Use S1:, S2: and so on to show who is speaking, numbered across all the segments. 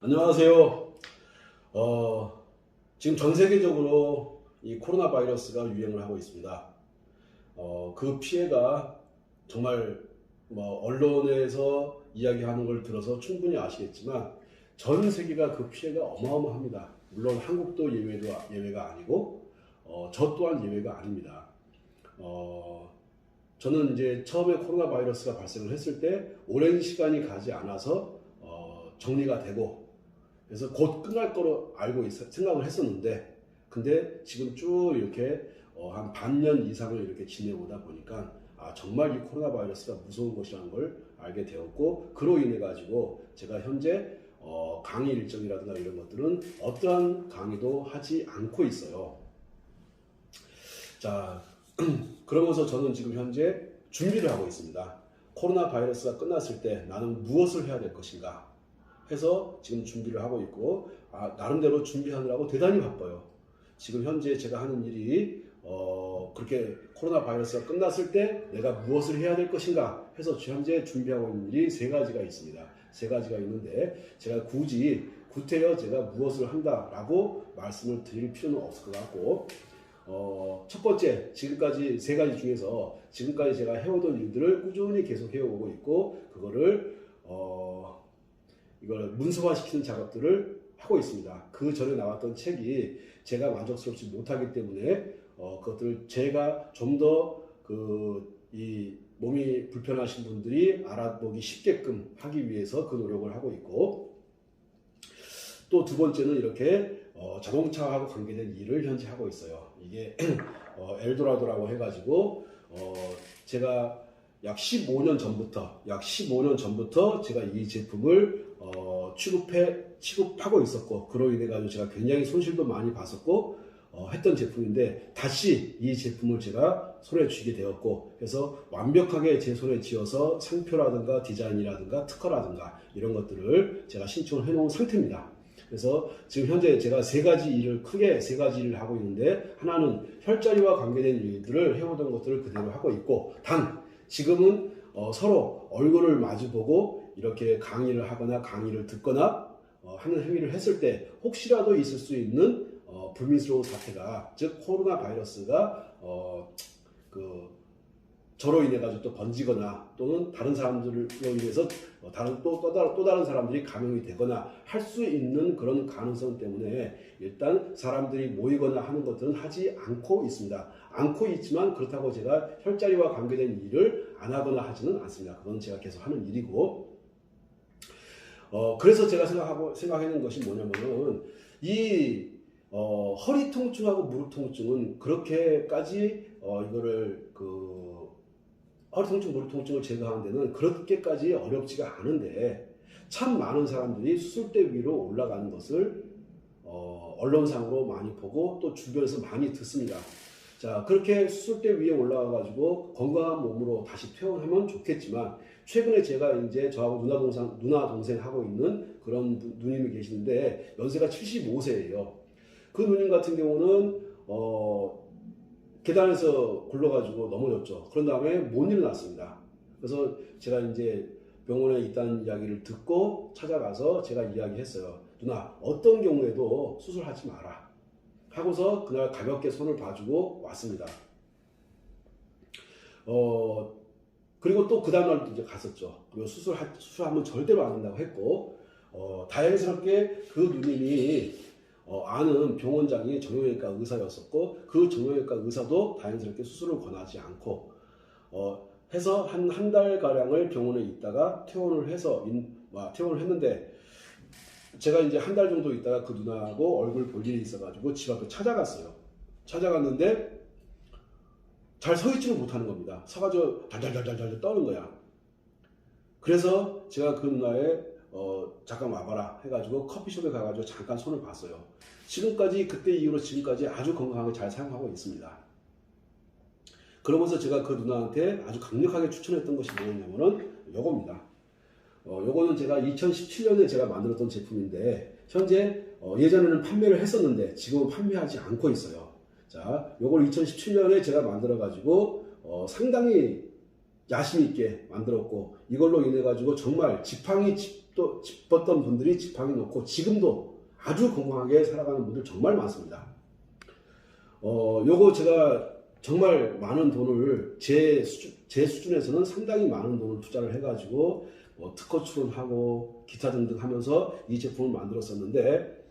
S1: 안녕하세요. 지금 전 세계적으로 이 코로나 바이러스가 유행을 하고 있습니다. 그 피해가 정말 언론에서 이야기하는 걸 들어서 충분히 아시겠지만 전 세계가 그 피해가 어마어마합니다. 물론 한국도 예외가 아니고 저 또한 예외가 아닙니다. 저는 이제 처음에 코로나 바이러스가 발생을 했을 때 오랜 시간이 가지 않아서 정리가 되고 그래서 곧 끝날 거로 생각을 했었는데, 근데 지금 쭉 이렇게 한 반년 이상을 이렇게 지내오다 보니까 정말 이 코로나 바이러스가 무서운 것이라는 걸 알게 되었고, 그로 인해 가지고 제가 현재 강의 일정이라든가 이런 것들은 어떠한 강의도 하지 않고 있어요. 자, 그러면서 저는 지금 현재 준비를 하고 있습니다. 코로나 바이러스가 끝났을 때 나는 무엇을 해야 될 것인가 해서 지금 준비를 하고 있고, 나름대로 준비하느라고 대단히 바빠요. 지금 현재 제가 하는 일이 그렇게 코로나 바이러스가 끝났을 때 내가 무엇을 해야 될 것인가 해서 현재 준비하고 있는 일이 세 가지가 있습니다. 세 가지가 있는데 제가 굳이 구태여 제가 무엇을 한다라고 말씀을 드릴 필요는 없을 것 같고, 첫 번째, 지금까지 세 가지 중에서 지금까지 제가 해오던 일들을 꾸준히 계속 해오고 있고, 그거를 이걸 문서화시키는 작업들을 하고 있습니다. 그 전에 나왔던 책이 제가 만족스럽지 못하기 때문에 그것들을 제가 좀 더 이 몸이 불편하신 분들이 알아보기 쉽게끔 하기 위해서 그 노력을 하고 있고, 또 두 번째는 이렇게 자동차하고 관계된 일을 현재 하고 있어요. 이게 엘도라도라고 해가지고 제가 약 15년 전부터 제가 이 제품을 취급하고 있었고, 그로 인해 가지고 제가 굉장히 손실도 많이 봤었고 했던 제품인데, 다시 이 제품을 제가 손에 쥐게 되었고, 그래서 완벽하게 제 손에 쥐어서 상표라든가 디자인이라든가 특허라든가 이런 것들을 제가 신청을 해놓은 상태입니다. 그래서 지금 현재 제가 크게 세 가지 일을 하고 있는데, 하나는 혈자리와 관계된 일들을 해오던 것들을 그대로 하고 있고, 단 지금은 서로 얼굴을 마주보고 이렇게 강의를 하거나 강의를 듣거나 하는 행위를 했을 때 혹시라도 있을 수 있는 불미스러운 사태가, 즉 코로나 바이러스가 저로 인해 가지고 또 번지거나, 또는 다른 사람들로 인해서 또 다른 사람들이 감염이 되거나 할 수 있는 그런 가능성 때문에 일단 사람들이 모이거나 하는 것들은 하지 않고 있습니다. 않고 있지만 그렇다고 제가 혈자리와 관계된 일을 안 하거나 하지는 않습니다. 그건 제가 계속 하는 일이고, 그래서 제가 생각하는 것이 뭐냐면은 이 허리 통증하고 무릎 통증은 그렇게까지 허리 통증, 무릎 통증을 제거하는 데는 그렇게까지 어렵지가 않은데, 참 많은 사람들이 수술대 위로 올라가는 것을 언론상으로 많이 보고 또 주변에서 많이 듣습니다. 자, 그렇게 수술대 위에 올라가가지고 건강한 몸으로 다시 퇴원하면 좋겠지만, 최근에 제가 이제 저하고 누나 동생 하고 있는 그런 누님이 계시는데 연세가 75세예요. 그 누님 같은 경우는 계단에서 굴러가지고 넘어졌죠. 그런 다음에 못 일어났습니다. 그래서 제가 이제 병원에 있다는 이야기를 듣고 찾아가서 제가 이야기했어요. 누나, 어떤 경우에도 수술하지 마라 하고서 그날 가볍게 손을 봐주고 왔습니다. 그리고 또 그 다음날 이제 갔었죠. 그리고 수술하면 절대로 안 된다고 했고, 다행스럽게 그 누님이 아는 병원장이 정형외과 의사였었고, 그 정형외과 의사도 다행스럽게 수술을 권하지 않고 해서 한 달가량을 병원에 있다가 퇴원을 했는데, 제가 이제 한 달 정도 있다가 그 누나하고 얼굴 볼 일이 있어가지고 집 앞에 찾아갔어요. 찾아갔는데 잘 서 있지를 못하는 겁니다. 서가지고 달달달달달 떠는 거야. 그래서 제가 그 누나의 잠깐 와봐라 해가지고 커피숍에 가가지고 잠깐 손을 봤어요. 그때 이후로 지금까지 아주 건강하게 잘 사용하고 있습니다. 그러면서 제가 그 누나한테 아주 강력하게 추천했던 것이 뭐였냐면은 요겁니다. 요거는 제가 2017년에 제가 만들었던 제품인데, 현재 예전에는 판매를 했었는데 지금은 판매하지 않고 있어요. 자, 요걸 2017년에 제가 만들어가지고 상당히 야심 있게 만들었고, 이걸로 인해 가지고 정말 지팡이 짚었던 분들이 지팡이 놓고 지금도 아주 건강하게 살아가는 분들 정말 많습니다. 요거 제가 정말 많은 돈을 제 수준에서는 상당히 많은 돈을 투자를 해가지고 뭐 특허 출원하고 기타 등등 하면서 이 제품을 만들었었는데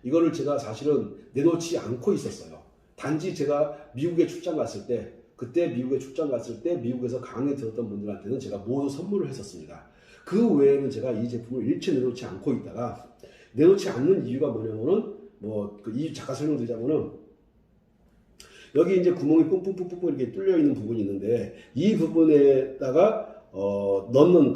S1: 이거를 제가 사실은 내놓지 않고 있었어요. 단지 제가 미국에 출장 갔을 때 그때 미국에 출장 갔을 때 미국에서 강의 들었던 분들한테는 제가 모두 선물을 했었습니다. 그 외에는 제가 이 제품을 일체 내놓지 않고 있다가 내놓지 않는 이유가 뭐냐면은 이 작가 설명드리자면은 여기 이제 구멍이 뿡뿡뿡뿡 이렇게 뚫려 있는 부분이 있는데 이 부분에다가 넣는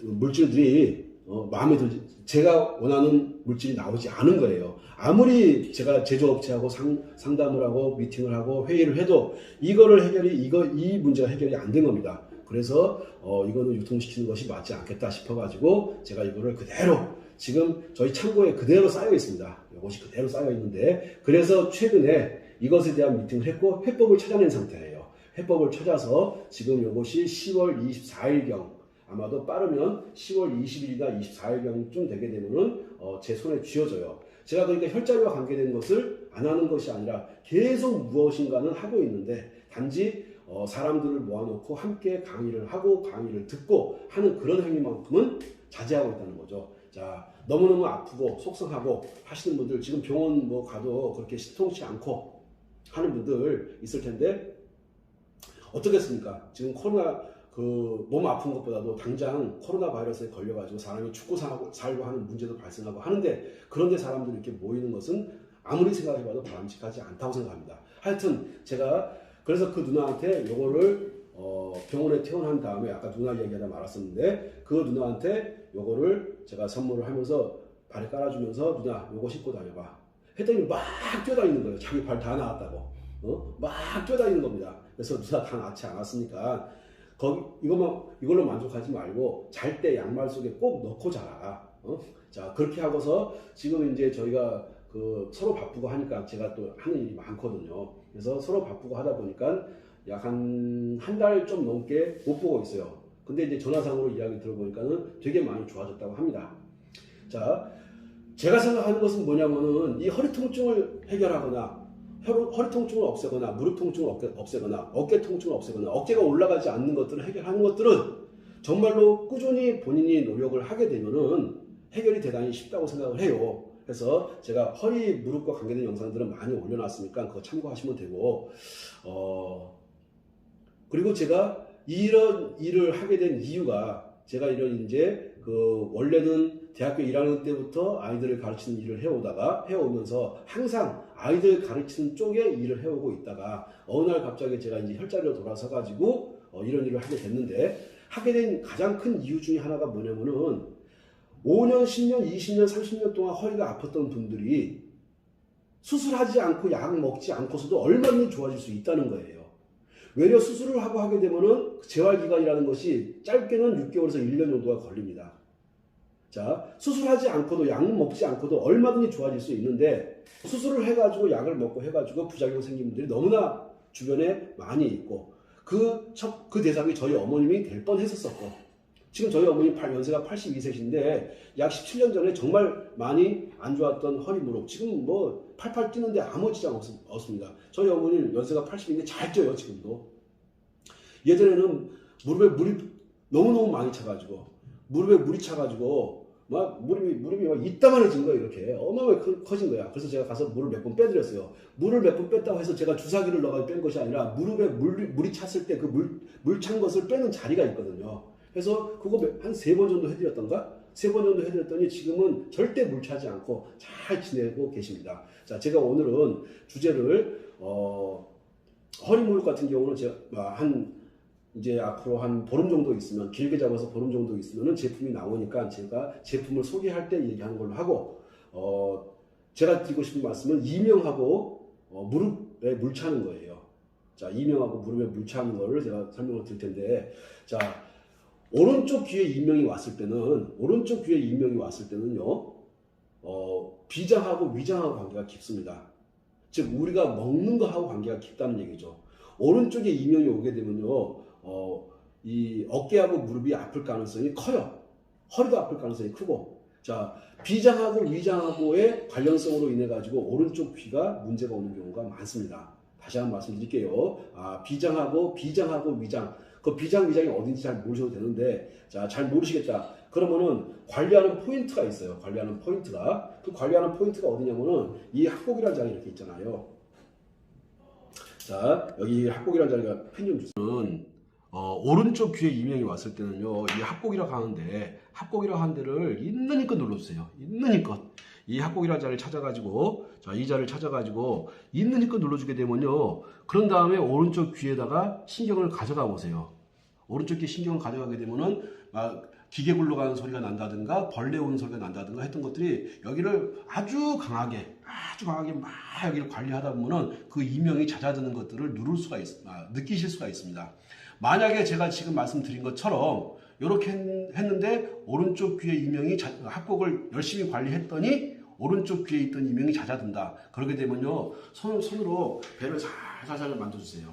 S1: 물질들이 마음에 들지 제가 원하는 물질이 나오지 않은 거예요. 아무리 제가 제조업체하고 상담을 하고 미팅을 하고 회의를 해도 이 문제가 해결이 안 된 겁니다. 그래서 이거는 유통시키는 것이 맞지 않겠다 싶어가지고 제가 이거를 그대로 지금 저희 창고에 그대로 쌓여 있습니다. 이것이 그대로 쌓여 있는데 그래서 최근에 이것에 대한 미팅을 했고 회법을 찾아낸 상태예요. 회법을 찾아서 지금 이것이 10월 24일경 아마도 빠르면 10월 20일이나 24일경쯤 되게 되면은 제 손에 쥐어져요. 제가 그러니까 혈자리와 관계된 것을 안 하는 것이 아니라 계속 무엇인가는 하고 있는데 단지 사람들을 모아놓고 함께 강의를 하고 강의를 듣고 하는 그런 행위만큼은 자제하고 있다는 거죠. 자, 너무너무 아프고 속상하고 하시는 분들 지금 병원 가도 그렇게 시통치 않고 하는 분들 있을 텐데 어떻겠습니까? 지금 코로나 몸 아픈 것보다도 당장 코로나 바이러스에 걸려가지고 사람이 죽고 살고 하는 문제도 발생하고 하는데 그런데 사람들이 이렇게 모이는 것은 아무리 생각해봐도 바람직하지 않다고 생각합니다. 하여튼 제가 그래서 그 누나한테 요거를 병원에 퇴원한 다음에 아까 누나 이야기하다 말았었는데 그 누나한테 요거를 제가 선물을 하면서 발에 깔아주면서 누나 요거 신고 다녀봐 했더니 막 뛰어다니는 거예요. 자기 발 다 나았다고 막 뛰어다니는 겁니다. 그래서 누나 다 낫지 않았으니까 이걸로 만족하지 말고 잘 때 양말 속에 꼭 넣고 자라. 자 그렇게 하고서 지금 이제 저희가 서로 바쁘고 하니까 제가 또 하는 일이 많거든요. 그래서 서로 바쁘고 하다 보니까 약 한 달 좀 넘게 못 보고 있어요. 근데 이제 전화상으로 이야기 들어보니까는 되게 많이 좋아졌다고 합니다. 자, 제가 생각하는 것은 뭐냐면은 이 허리 통증을 해결하거나 허리 통증을 없애거나 무릎 통증을 없애거나 어깨 통증을 없애거나 어깨가 올라가지 않는 것들을 해결하는 것들은 정말로 꾸준히 본인이 노력을 하게 되면은 해결이 대단히 쉽다고 생각을 해요. 그래서 제가 허리 무릎과 관계된 영상들은 많이 올려놨으니까 그거 참고하시면 되고 그리고 제가 이런 일을 하게 된 이유가 제가 이런 이제 원래는 대학교 1학년 때부터 아이들을 가르치는 일을 해오면서 항상 아이들 가르치는 쪽에 일을 해오고 있다가 어느 날 갑자기 제가 이제 혈자리로 돌아서 가지고 이런 일을 하게 됐는데 하게 된 가장 큰 이유 중에 하나가 뭐냐면은 5년, 10년, 20년, 30년 동안 허리가 아팠던 분들이 수술하지 않고 약 먹지 않고서도 얼마든지 좋아질 수 있다는 거예요. 외려 수술을 하고 하게 되면은 재활기간이라는 것이 짧게는 6개월에서 1년 정도가 걸립니다. 자, 수술하지 않고도 약 먹지 않고도 얼마든지 좋아질 수 있는데 수술을 해가지고 약을 먹고 해가지고 부작용 생긴 분들이 너무나 주변에 많이 있고 그 대상이 저희 어머님이 될 뻔했었고 지금 저희 어머님 연세가 82세신데 약 17년 전에 정말 많이 안 좋았던 허리 무릎 지금 팔팔 뛰는데 아무 지장 없습니다. 저희 어머님 연세가 80인데 잘 뛰어요 지금도. 예전에는 무릎에 물이 너무너무 많이 차가지고 무릎에 물이 차가지고 막 무릎이 막 이따만해진 거예요. 이렇게 어마어마하게 커진 거야. 그래서 제가 가서 물을 몇 번 빼드렸어요. 물을 몇 번 뺐다고 해서 제가 주사기를 넣어서 뺀 것이 아니라 무릎에 물이 찼을 때 그 물 찬 것을 빼는 자리가 있거든요. 그래서 그거 한 3번 정도 해드렸던가? 3번 정도 해드렸더니 지금은 절대 물 차지 않고 잘 지내고 계십니다. 자, 제가 오늘은 주제를 허리 무릎 같은 경우는 제가 이제 앞으로 한 보름 정도 있으면 길게 잡아서 보름 정도 있으면은 제품이 나오니까 제가 제품을 소개할 때 얘기하는 걸로 하고 제가 드리고 싶은 말씀은 이명하고 무릎에 물 차는 거예요. 자, 이명하고 무릎에 물 차는 거를 제가 설명을 드릴 텐데 자, 오른쪽 귀에 이명이 왔을 때는요 비장하고 위장하고 관계가 깊습니다. 즉 우리가 먹는 거하고 관계가 깊다는 얘기죠. 오른쪽에 이명이 오게 되면요 이 어깨하고 무릎이 아플 가능성이 커요. 허리도 아플 가능성이 크고, 자, 비장하고 위장하고의 관련성으로 인해 가지고 오른쪽 귀가 문제가 오는 경우가 많습니다. 다시 한번 말씀드릴게요. 비장하고 위장, 그 비장 위장이 어딘지 잘 모르셔도 되는데, 자, 잘 모르시겠다. 그러면은 관리하는 포인트가 있어요. 관리하는 포인트가. 그 관리하는 포인트가 어디냐면은 이 합곡이라는 자리 이렇게 있잖아요. 자, 여기 합곡이라는 자리가 펜 좀 주세요. 오른쪽 귀에 이명이 왔을 때는요, 이 합곡이라고 하는데, 합곡이라고 하는 데를 있는 힘껏 눌러주세요. 있는 힘껏. 이 합곡이라는 자리를 찾아가지고, 자, 이 자리를 찾아가지고, 있는 힘껏 눌러주게 되면요, 그런 다음에 오른쪽 귀에다가 신경을 가져가 보세요. 오른쪽 귀에 신경을 가져가게 되면은, 기계 굴러가는 소리가 난다든가, 벌레 오는 소리가 난다든가 했던 것들이 여기를 아주 강하게 막 여기를 관리하다 보면은 그 이명이 잦아드는 것들을 느끼실 수가 있습니다. 만약에 제가 지금 말씀드린 것처럼 이렇게 했는데 오른쪽 귀에 이명이 합곡을 열심히 관리했더니 오른쪽 귀에 있던 이명이 잦아든다. 그렇게 되면요, 손으로 배를 살살 만져주세요.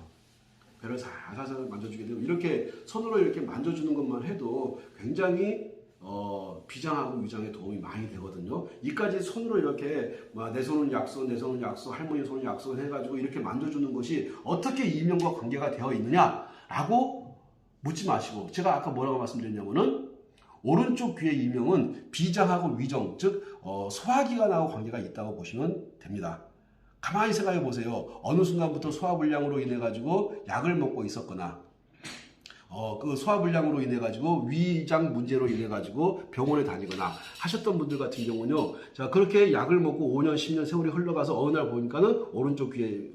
S1: 배를 살살 만져주게 되면 이렇게 손으로 이렇게 만져주는 것만 해도 굉장히 비장하고 위장에 도움이 많이 되거든요. 이까지 손으로 이렇게 내 손은 약소, 내 손은 약소, 할머니 손은 약소 해가지고 이렇게 만져주는 것이 어떻게 이명과 관계가 되어 있느냐라고 묻지 마시고, 제가 아까 뭐라고 말씀드렸냐면은 오른쪽 귀의 이명은 비장하고 위장, 즉 소화기관하고 관계가 있다고 보시면 됩니다. 가만히 생각해 보세요. 어느 순간부터 소화불량으로 인해 가지고 약을 먹고 있었거나, 그 소화불량으로 인해 가지고 위장 문제로 인해 가지고 병원에 다니거나 하셨던 분들 같은 경우는요, 자, 그렇게 약을 먹고 5년, 10년 세월이 흘러가서 어느 날 보니까는 오른쪽 귀에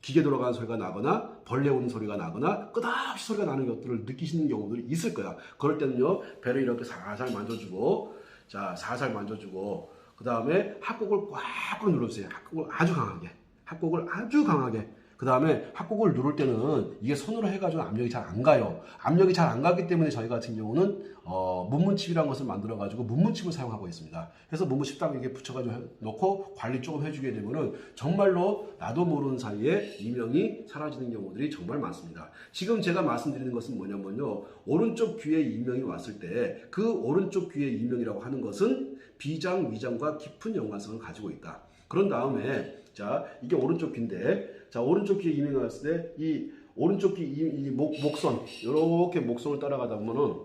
S1: 기계 돌아가는 소리가 나거나 벌레 오는 소리가 나거나 끝없이 소리가 나는 것들을 느끼시는 경우들이 있을 거야. 그럴 때는요, 배를 이렇게 살살 만져주고, 자, 살살 만져주고, 그 다음에 합곡을 꽉꽉 눌러주세요. 합곡을 아주 강하게. 그 다음에 합곡을 누를 때는 이게 손으로 해가지고 압력이 잘 안 가요. 압력이 잘 안 가기 때문에 저희 같은 경우는 문문칩이라는 것을 만들어가지고 문문칩을 사용하고 있습니다. 그래서 문문칩 딱 이렇게 붙여가지고 놓고 관리 조금 해주게 되면은 정말로 나도 모르는 사이에 이명이 사라지는 경우들이 정말 많습니다. 지금 제가 말씀드리는 것은 뭐냐면요, 오른쪽 귀에 이명이 왔을 때 그 오른쪽 귀에 이명이라고 하는 것은 비장, 위장과 깊은 연관성을 가지고 있다. 그런 다음에, 자, 이게 오른쪽 귀인데, 자, 오른쪽 귀에 이명이 왔을 때 이 오른쪽 귀 목선, 이렇게 목선을 따라가다 보면은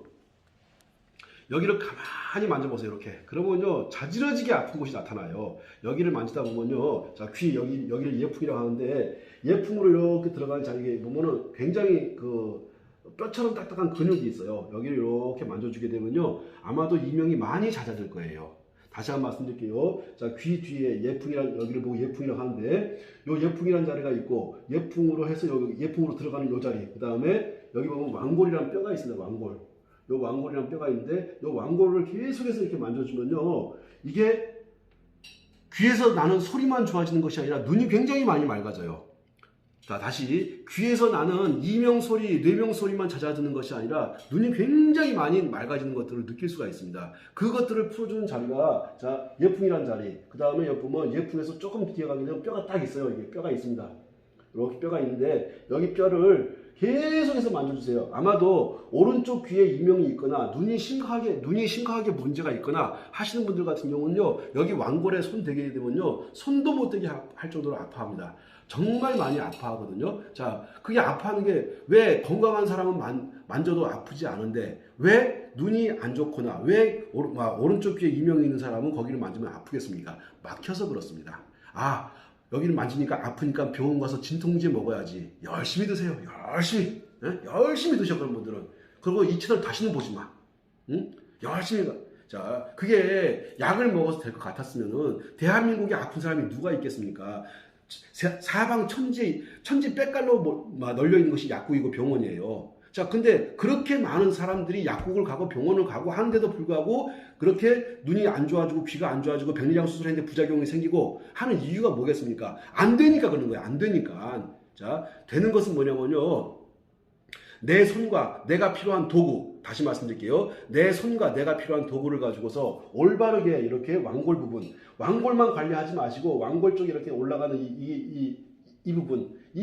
S1: 여기를 가만히 만져보세요. 이렇게. 그러면요, 자지러지게 아픈 곳이 나타나요. 여기를 만지다 보면요, 자, 귀 여기를 예풍이라고 하는데, 예풍으로 이렇게 들어가는 자리에 보면은 굉장히 그 뼈처럼 딱딱한 근육이 있어요. 여기를 이렇게 만져주게 되면요, 아마도 이명이 많이 잦아들 거예요. 다시 한번 말씀드릴게요. 자, 귀 뒤에 여기를 보고 예풍이라고 하는데, 요 예풍이라는 자리가 있고, 예풍으로 해서 여기 예풍으로 들어가는 요 자리, 그 다음에 여기 보면 왕골이라는 뼈가 있습니다. 왕골. 요 왕골이라는 뼈가 있는데, 요 왕골을 계속해서 이렇게 만져주면요, 이게 귀에서 나는 소리만 좋아지는 것이 아니라 눈이 굉장히 많이 맑아져요. 자, 다시 귀에서 나는 이명 소리, 뇌명 소리만 잦아드는 것이 아니라 눈이 굉장히 많이 맑아지는 것들을 느낄 수가 있습니다. 그것들을 풀어주는 자리가, 자, 예풍이라는 자리. 그 다음에 여기 보면 예풍에서 조금 뒤에 가게 되면 뼈가 딱 있어요. 이게 뼈가 있습니다. 이렇게 뼈가 있는데 여기 뼈를 계속해서 만져주세요. 아마도 오른쪽 귀에 이명이 있거나 눈이 심각하게 문제가 있거나 하시는 분들 같은 경우는요, 여기 왕골에 손 대게 되면요, 손도 못 대게 할 정도로 아파합니다. 정말 많이 아파하거든요. 자, 그게 아파하는 게 왜 건강한 사람은 만져도 아프지 않은데 왜 눈이 안 좋거나 왜 오른쪽 귀에 이명이 있는 사람은 거기를 만지면 아프겠습니까? 막혀서 그렇습니다. 여기를 만지니까 아프니까 병원 가서 진통제 먹어야지. 열심히 드세요. 열심히. 네? 열심히 드셔, 그런 분들은. 그리고 이 채널 다시는 보지 마. 응? 열심히 가. 자, 그게 약을 먹어서 될 것 같았으면은 대한민국에 아픈 사람이 누가 있겠습니까? 사방 천지 빽깔로 널려 있는 것이 약국이고 병원이에요. 자, 근데 그렇게 많은 사람들이 약국을 가고 병원을 가고 하는데도 불구하고 그렇게 눈이 안 좋아지고 귀가 안 좋아지고 백내장 수술했는데 부작용이 생기고 하는 이유가 뭐겠습니까? 안 되니까 그러는 거예요. 안 되니까. 자, 되는 것은 뭐냐면요, 내 손과 내가 필요한 도구, 다시 말씀드릴게요. 내 손과 내가 필요한 도구를 가지고서 올바르게 이렇게 왕골 부분, 왕골만 관리하지 마시고 왕골 쪽에 이렇게 올라가는 이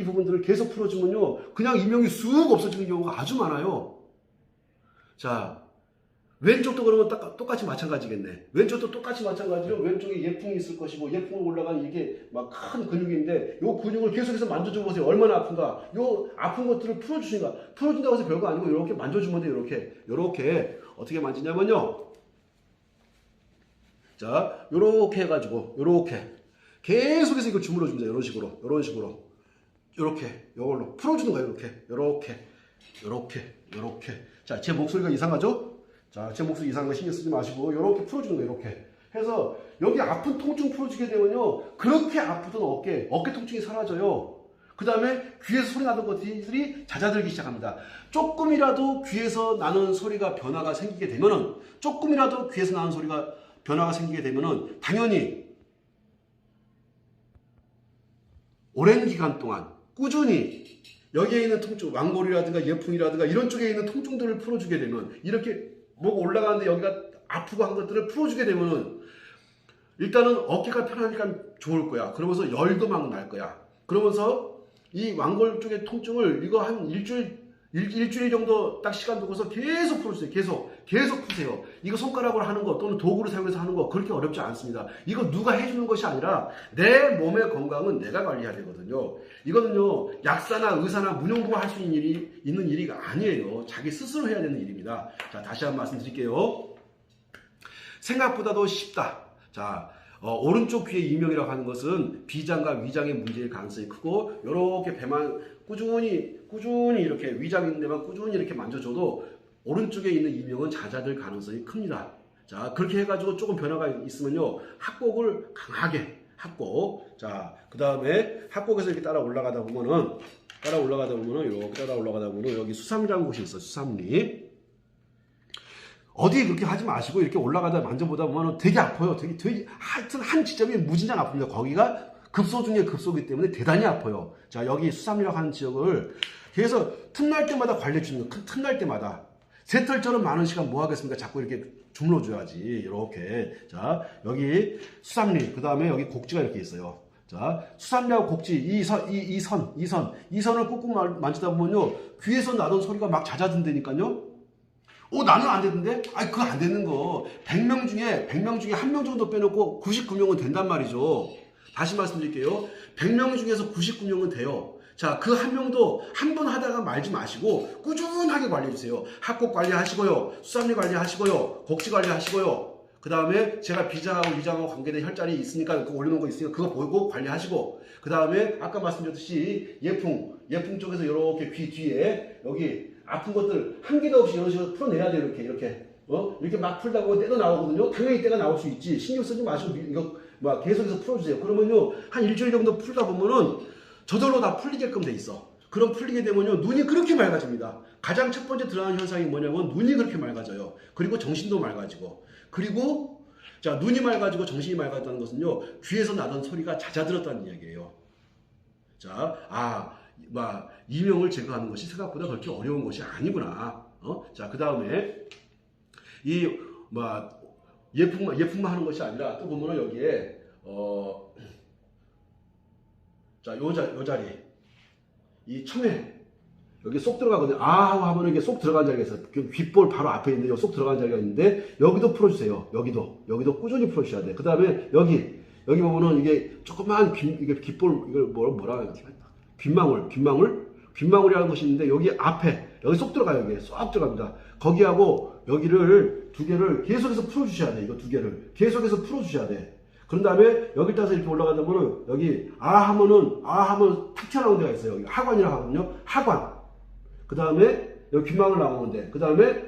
S1: 부분들을 계속 풀어주면요, 그냥 이명이 쑥 없어지는 경우가 아주 많아요. 자, 왼쪽도 그러면 똑같이 마찬가지겠네. 왼쪽도 똑같이 마찬가지로 왼쪽에 예풍이 있을 것이고 예풍으로 올라가는 이게 막 큰 근육인데 요 근육을 계속해서 만져줘 보세요. 얼마나 아픈가. 요 아픈 것들을 풀어주신가. 풀어준다고 해서 별거 아니고 이렇게 만져주면 돼요. 이렇게 어떻게 만지냐면요. 자, 요렇게 해가지고 요렇게 계속해서 이거 주물러 줍니다. 이런 식으로 요렇게 요걸로 풀어주는 거예요. 요렇게. 자, 제 목소리가 이상하죠? 자, 제 목소리 이상한 거 신경 쓰지 마시고 요렇게 풀어주는 거예요. 이렇게 해서 여기 아픈 통증 풀어주게 되면요, 그렇게 아프던 어깨 통증이 사라져요. 그 다음에 귀에서 소리 나던 것들이 잦아들기 시작합니다. 조금이라도 귀에서 나는 소리가 변화가 생기게 되면은 당연히 오랜 기간 동안 꾸준히 여기에 있는 통증, 왕골이라든가 예풍이라든가 이런 쪽에 있는 통증들을 풀어주게 되면, 이렇게 목 올라가는데 여기가 아프고 한 것들을 풀어주게 되면은 일단은 어깨가 편하니까 좋을 거야. 그러면서 열도 막 날 거야. 그러면서 이 왕골 쪽의 통증을 이거 한 일주일 정도 딱 시간 두고서 계속 풀어주세요. 계속 푸세요. 이거 손가락으로 하는 거 또는 도구를 사용해서 하는 거 그렇게 어렵지 않습니다. 이거 누가 해주는 것이 아니라 내 몸의 건강은 내가 관리해야 되거든요. 이거는요, 약사나 의사나 무용부가 할 수 있는 일이 아니에요. 자기 스스로 해야 되는 일입니다. 자, 다시 한번 말씀드릴게요. 생각보다도 쉽다. 자, 오른쪽 귀의 이명이라고 하는 것은 비장과 위장의 문제일 가능성이 크고, 이렇게 배만 꾸준히 이렇게 위장 있는 데만 꾸준히 이렇게 만져줘도 오른쪽에 있는 이명은 잦아들 가능성이 큽니다. 자, 그렇게 해가지고 조금 변화가 있으면요, 합곡을 강하게 합곡. 자, 그 다음에 합곡에서 이렇게 따라 올라가다 보면은 여기 수삼리라는 곳이 있어요. 수삼리. 어디 그렇게 하지 마시고 이렇게 올라가다 만져보다 보면 되게 아파요. 되게 하여튼 한 지점이 무진장 아픕니다. 거기가 급소 중에 급소이기 때문에 대단히 아파요. 자, 여기 수삼리라고 하는 지역을 그래서 틈날 때마다 관리해 주는 거예요. 틈날 때마다. 새털처럼 많은 시간 뭐 하겠습니까? 자꾸 이렇게 주물러 줘야지. 이렇게. 자, 여기 수삼리, 그 다음에 여기 곡지가 이렇게 있어요. 자, 수삼리하고 곡지, 이 선을 꾹꾹 만지다 보면요, 귀에서 나던 소리가 막 잦아든다니까요. 나는 안 되는데? 그거 안 되는 거. 100명 중에 1명 정도 빼놓고 99명은 된단 말이죠. 다시 말씀드릴게요. 100명 중에서 99명은 돼요. 자, 그 한 명도 한 번 하다가 말지 마시고 꾸준하게 관리해주세요. 합곡 관리하시고요. 수삼리 관리하시고요. 곡지 관리하시고요. 그 다음에 제가 비장하고 위장하고 관계된 혈자리 있으니까 그거 올려놓은 거 있으니까 그거 보고 관리하시고, 그 다음에 아까 말씀드렸듯이 예풍 쪽에서 이렇게 귀 뒤에 여기 아픈 것들 한 개도 없이 이런 식으로 풀어내야 돼요. 이렇게 막 풀다 보면 때도 나오거든요. 당연히 때가 나올 수 있지. 신경 쓰지 마시고 이거 막 계속해서 풀어주세요. 그러면요, 한 일주일 정도 풀다 보면은 저절로 다 풀리게끔 돼 있어. 그럼 풀리게 되면요, 눈이 그렇게 맑아집니다. 가장 첫 번째 드러나는 현상이 뭐냐면 눈이 그렇게 맑아져요. 그리고 정신도 맑아지고, 그리고 자, 눈이 맑아지고 정신이 맑아졌다는 것은요, 귀에서 나던 소리가 잦아들었다는 이야기예요. 자, 이명을 제거하는 것이 생각보다 그렇게 어려운 것이 아니구나. 자, 그 다음에 예풍만 하는 것이 아니라 또 보면은 여기에 자, 요 자리, 이 청해 여기 쏙 들어가거든요. 하고 하면 이게 쏙 들어간 자리가 있어요. 그 귓볼 바로 앞에 있는데 여기 쏙 들어간 자리가 있는데 여기도 풀어주세요. 여기도 꾸준히 풀어주셔야 돼요. 그 다음에 여기 보면은 이게 조그만 이게 귓볼, 이걸 뭐라 해야 되지? 귓망울이라는 것이 있는데 여기 앞에 여기 쏙 들어가요. 여기 쏙 들어갑니다. 거기하고 여기를 두 개를 계속해서 풀어주셔야 돼. 이거 두 개를 계속해서 풀어주셔야 돼. 그런 다음에 여기 따서 이렇게 올라가다 보면 여기 하면 탁 튀어나오는 데가 있어요. 여기 하관이라고 하거든요. 하관. 그 다음에 여기 귓망울 나오는데, 그 다음에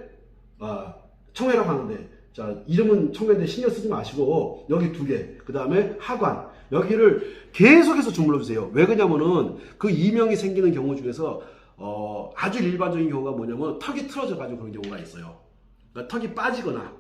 S1: 청해라고 하는데, 자, 이름은 청해인데 신경 쓰지 마시고 여기 두 개, 그 다음에 하관, 여기를 계속해서 주물러 주세요. 왜 그러냐면은 그 이명이 생기는 경우 중에서 아주 일반적인 경우가 뭐냐면 턱이 틀어져 가지고 그런 경우가 있어요. 그러니까 턱이 빠지거나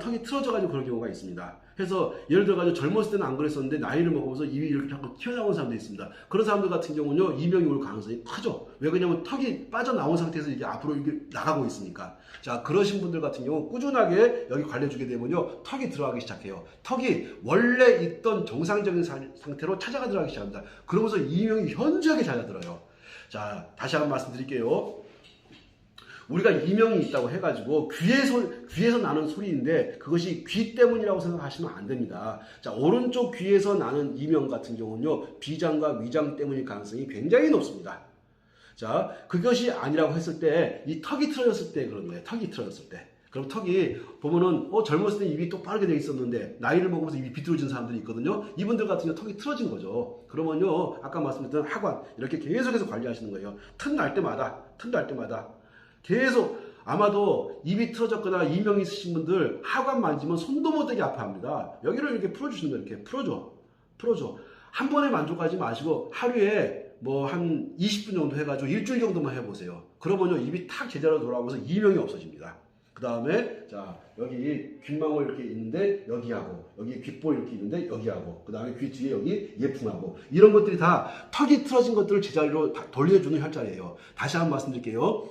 S1: 턱이 틀어져 가지고 그런 경우가 있습니다. 그래서 예를 들어 가지고 젊었을 때는 안 그랬었는데 나이를 먹으면서 입이 이렇게 자꾸 튀어나오는 사람도 있습니다. 그런 사람들 같은 경우는요, 이명이 올 가능성이 크죠. 왜 그러냐면 턱이 빠져나온 상태에서 이게 앞으로 이렇게 나가고 있으니까. 자, 그러신 분들 같은 경우 꾸준하게 여기 관리해주게 되면요, 턱이 들어가기 시작해요. 턱이 원래 있던 정상적인 상태로 찾아가 들어가기 시작합니다. 그러면서 이명이 현저하게 잦아들어요. 자, 다시 한번 말씀드릴게요. 우리가 이명이 있다고 해가지고 귀에서 나는 소리인데 그것이 귀 때문이라고 생각하시면 안 됩니다. 자, 오른쪽 귀에서 나는 이명 같은 경우는요, 비장과 위장 때문일 가능성이 굉장히 높습니다. 자, 그것이 아니라고 했을 때, 이 턱이 틀어졌을 때 그런 거예요. 턱이 틀어졌을 때. 그럼 턱이 보면은 젊었을 때 입이 똑바르게 돼 있었는데 나이를 먹으면서 입이 비뚤어진 사람들이 있거든요. 이분들 같은 경우 턱이 틀어진 거죠. 그러면요, 아까 말씀드렸던 하관 이렇게 계속해서 관리하시는 거예요. 틈날 때마다 계속. 아마도 입이 틀어졌거나 이명이 있으신 분들 하관 만지면 손도 못 대게 아파합니다. 여기를 이렇게 풀어주시는 거예요. 이렇게 풀어줘. 한 번에 만족하지 마시고 하루에 뭐 한 20분 정도 해가지고 일주일 정도만 해보세요. 그러면요, 입이 탁 제자로 돌아오면서 이명이 없어집니다. 그 다음에 자, 여기 귓망울 이렇게 있는데 여기하고, 여기 귓볼 이렇게 있는데 여기하고, 그 다음에 귀 뒤에 여기 예풍하고, 이런 것들이 다 턱이 틀어진 것들을 제자리로 돌려주는 혈자리예요. 다시 한번 말씀드릴게요.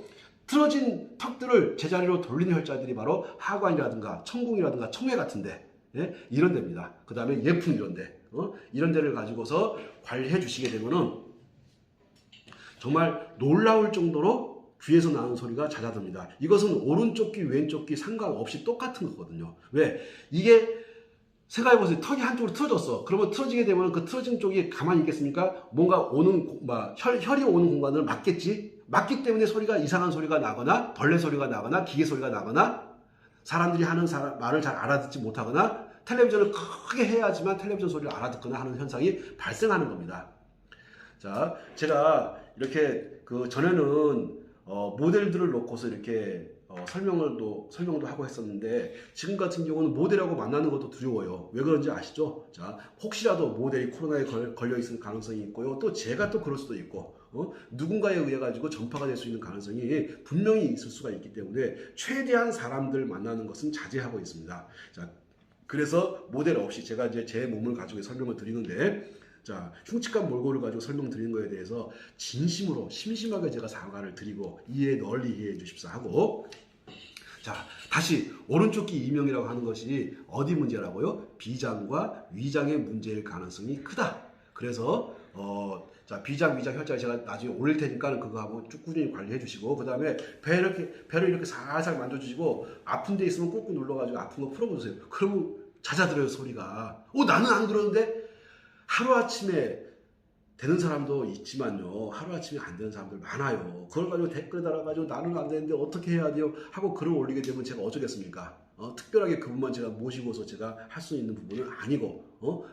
S1: 틀어진 턱들을 제자리로 돌리는 혈자들이 바로 하관이라든가 천궁이라든가 청회 같은데, 예? 이런 데입니다. 그 다음에 예풍 이런 데, 이런 데를 가지고서 관리해 주시게 되면은 정말 놀라울 정도로 귀에서 나는 소리가 잦아듭니다. 이것은 오른쪽 귀, 왼쪽 귀 상관없이 똑같은 거거든요. 왜? 이게 생각해보세요. 턱이 한쪽으로 틀어졌어. 그러면 틀어지게 되면 그 틀어진 쪽이 가만히 있겠습니까? 뭔가 혈이 오는 공간을 막겠지? 막기 때문에 소리가 이상한 소리가 나거나 벌레 소리가 나거나 기계 소리가 나거나 사람들이 하는 말을 잘 알아듣지 못하거나 텔레비전을 크게 해야지만 텔레비전 소리를 알아듣거나 하는 현상이 발생하는 겁니다. 자, 제가 이렇게 전에는 모델들을 놓고서 이렇게 설명도 하고 했었는데 지금 같은 경우는 모델하고 만나는 것도 두려워요. 왜 그런지 아시죠? 자, 혹시라도 모델이 코로나에 걸려 있을 가능성이 있고요. 또 제가 또 그럴 수도 있고, 누군가에 의해 가지고 전파가 될 수 있는 가능성이 분명히 있을 수가 있기 때문에 최대한 사람들 만나는 것은 자제하고 있습니다. 자, 그래서 모델 없이 제가 이제 제 몸을 가지고 설명을 드리는데, 자, 흉측한 몰골을 가지고 설명드리는 거에 대해서 진심으로 심심하게 제가 사과를 드리고 널리 이해해 주십사 하고, 자, 다시 오른쪽 귀 이명이라고 하는 것이 어디 문제라고요? 비장과 위장의 문제일 가능성이 크다. 그래서 자, 비장, 위장 혈자리 제가 나중에 올릴 테니까 그거 하고 쭉 꾸준히 관리해 주시고, 그 다음에 배를 이렇게 살살 만져주시고, 아픈 데 있으면 꾹꾹 눌러가지고 아픈 거 풀어보세요. 그러면 잦아들어요, 소리가. 나는 안 그러는데? 하루아침에 되는 사람도 있지만요, 하루아침에 안 되는 사람들 많아요. 그걸 가지고 댓글 달아가지고 나는 안 되는데 어떻게 해야 돼요? 하고 글을 올리게 되면 제가 어쩌겠습니까? 특별하게 그분만 제가 모시고서 제가 할 수 있는 부분은 아니고,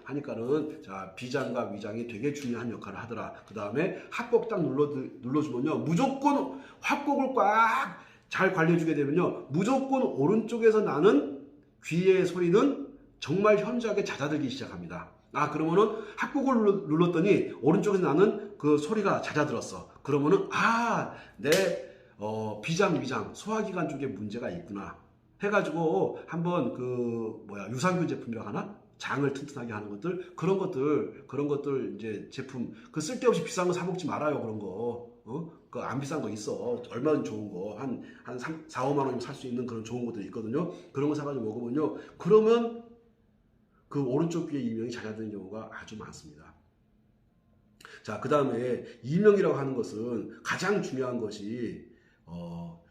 S1: 하니까는, 자, 비장과 위장이 되게 중요한 역할을 하더라. 그 다음에 합곡 딱 눌러주면요, 무조건 합곡을 꽉 잘 관리해주게 되면요, 무조건 오른쪽에서 나는 귀의 소리는 정말 현저하게 잦아들기 시작합니다. 그러면은 합곡을 눌렀더니 오른쪽에서 나는 그 소리가 잦아들었어. 그러면은 내 비장, 위장, 소화기관 쪽에 문제가 있구나 해가지고 한번 유산균 제품이라고 하나? 장을 튼튼하게 하는 것들, 그런 것들 이제 제품, 쓸데없이 비싼 거 사 먹지 말아요. 그런 거. 안 비싼 거 있어. 얼마나 좋은 거. 한 3, 4, 5만 원이면 살 수 있는 그런 좋은 것들이 있거든요. 그런 거 사가지고 먹으면요, 그러면 그 오른쪽 귀에 이명이 잦아드는 경우가 아주 많습니다. 자, 그 다음에 이명이라고 하는 것은 가장 중요한 것이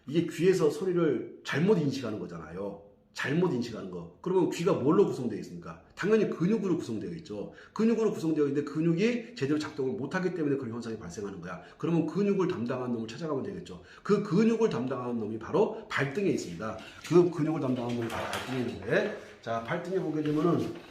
S1: 이게 귀에서 소리를 잘못 인식하는 거잖아요. 잘못 인식하는 거. 그러면 귀가 뭘로 구성되어 있습니까? 당연히 근육으로 구성되어 있죠. 근육으로 구성되어 있는데 근육이 제대로 작동을 못하기 때문에 그런 현상이 발생하는 거야. 그러면 근육을 담당하는 놈을 찾아가면 되겠죠. 그 근육을 담당하는 놈이 바로 발등에 있습니다. 그 근육을 담당하는 놈이 바로 발등에 있는데, 자, 발등에 보게 되면은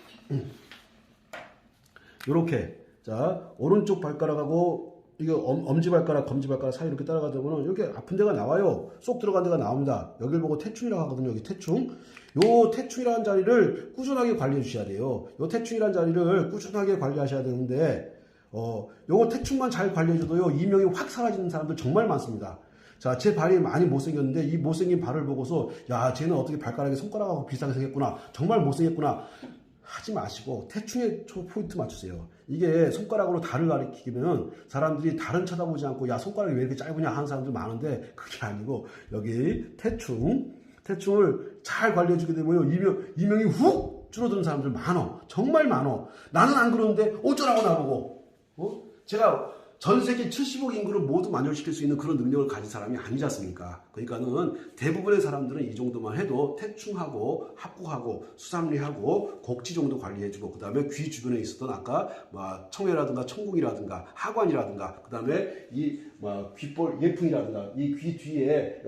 S1: 요렇게, 자, 오른쪽 발가락하고 이게 엄지발가락, 검지발가락 사이 이렇게 따라가다 보면 이렇게 아픈 데가 나와요. 쏙 들어간 데가 나옵니다. 여기를 보고 태충이라고 하거든요. 여기 태충. 요 태충이라는 자리를 꾸준하게 관리해 주셔야 돼요. 요 태충이라는 자리를 꾸준하게 관리하셔야 되는데, 요거 태충만 잘 관리해줘도요, 이명이 확 사라지는 사람들 정말 많습니다. 자, 제 발이 많이 못생겼는데 이 못생긴 발을 보고서, 야, 쟤는 어떻게 발가락에 손가락하고 비슷하게 생겼구나. 정말 못생겼구나. 하지 마시고 태충에 포인트 맞추세요. 이게 손가락으로 달을 가리키면 사람들이 달은 쳐다보지 않고, 야, 손가락이 왜 이렇게 짧으냐 하는 사람들 많은데, 그게 아니고 여기 태충을 잘 관리해주게 되면 이명이 훅 줄어드는 사람들 많어. 정말 많어. 나는 안 그러는데 어쩌라고 나보고. 제가 전 세계 70억 인구를 모두 만족시킬 수 있는 그런 능력을 가진 사람이 아니지 않습니까? 그러니까는 대부분의 사람들은 이 정도만 해도 태충하고 합구하고 수삼리하고 곡지 정도 관리해주고 그 다음에 귀 주변에 있었던 아까 뭐 청해라든가 청궁이라든가 하관이라든가 그 다음에 이 뭐 귓볼 예풍이라든가 이 귀 뒤에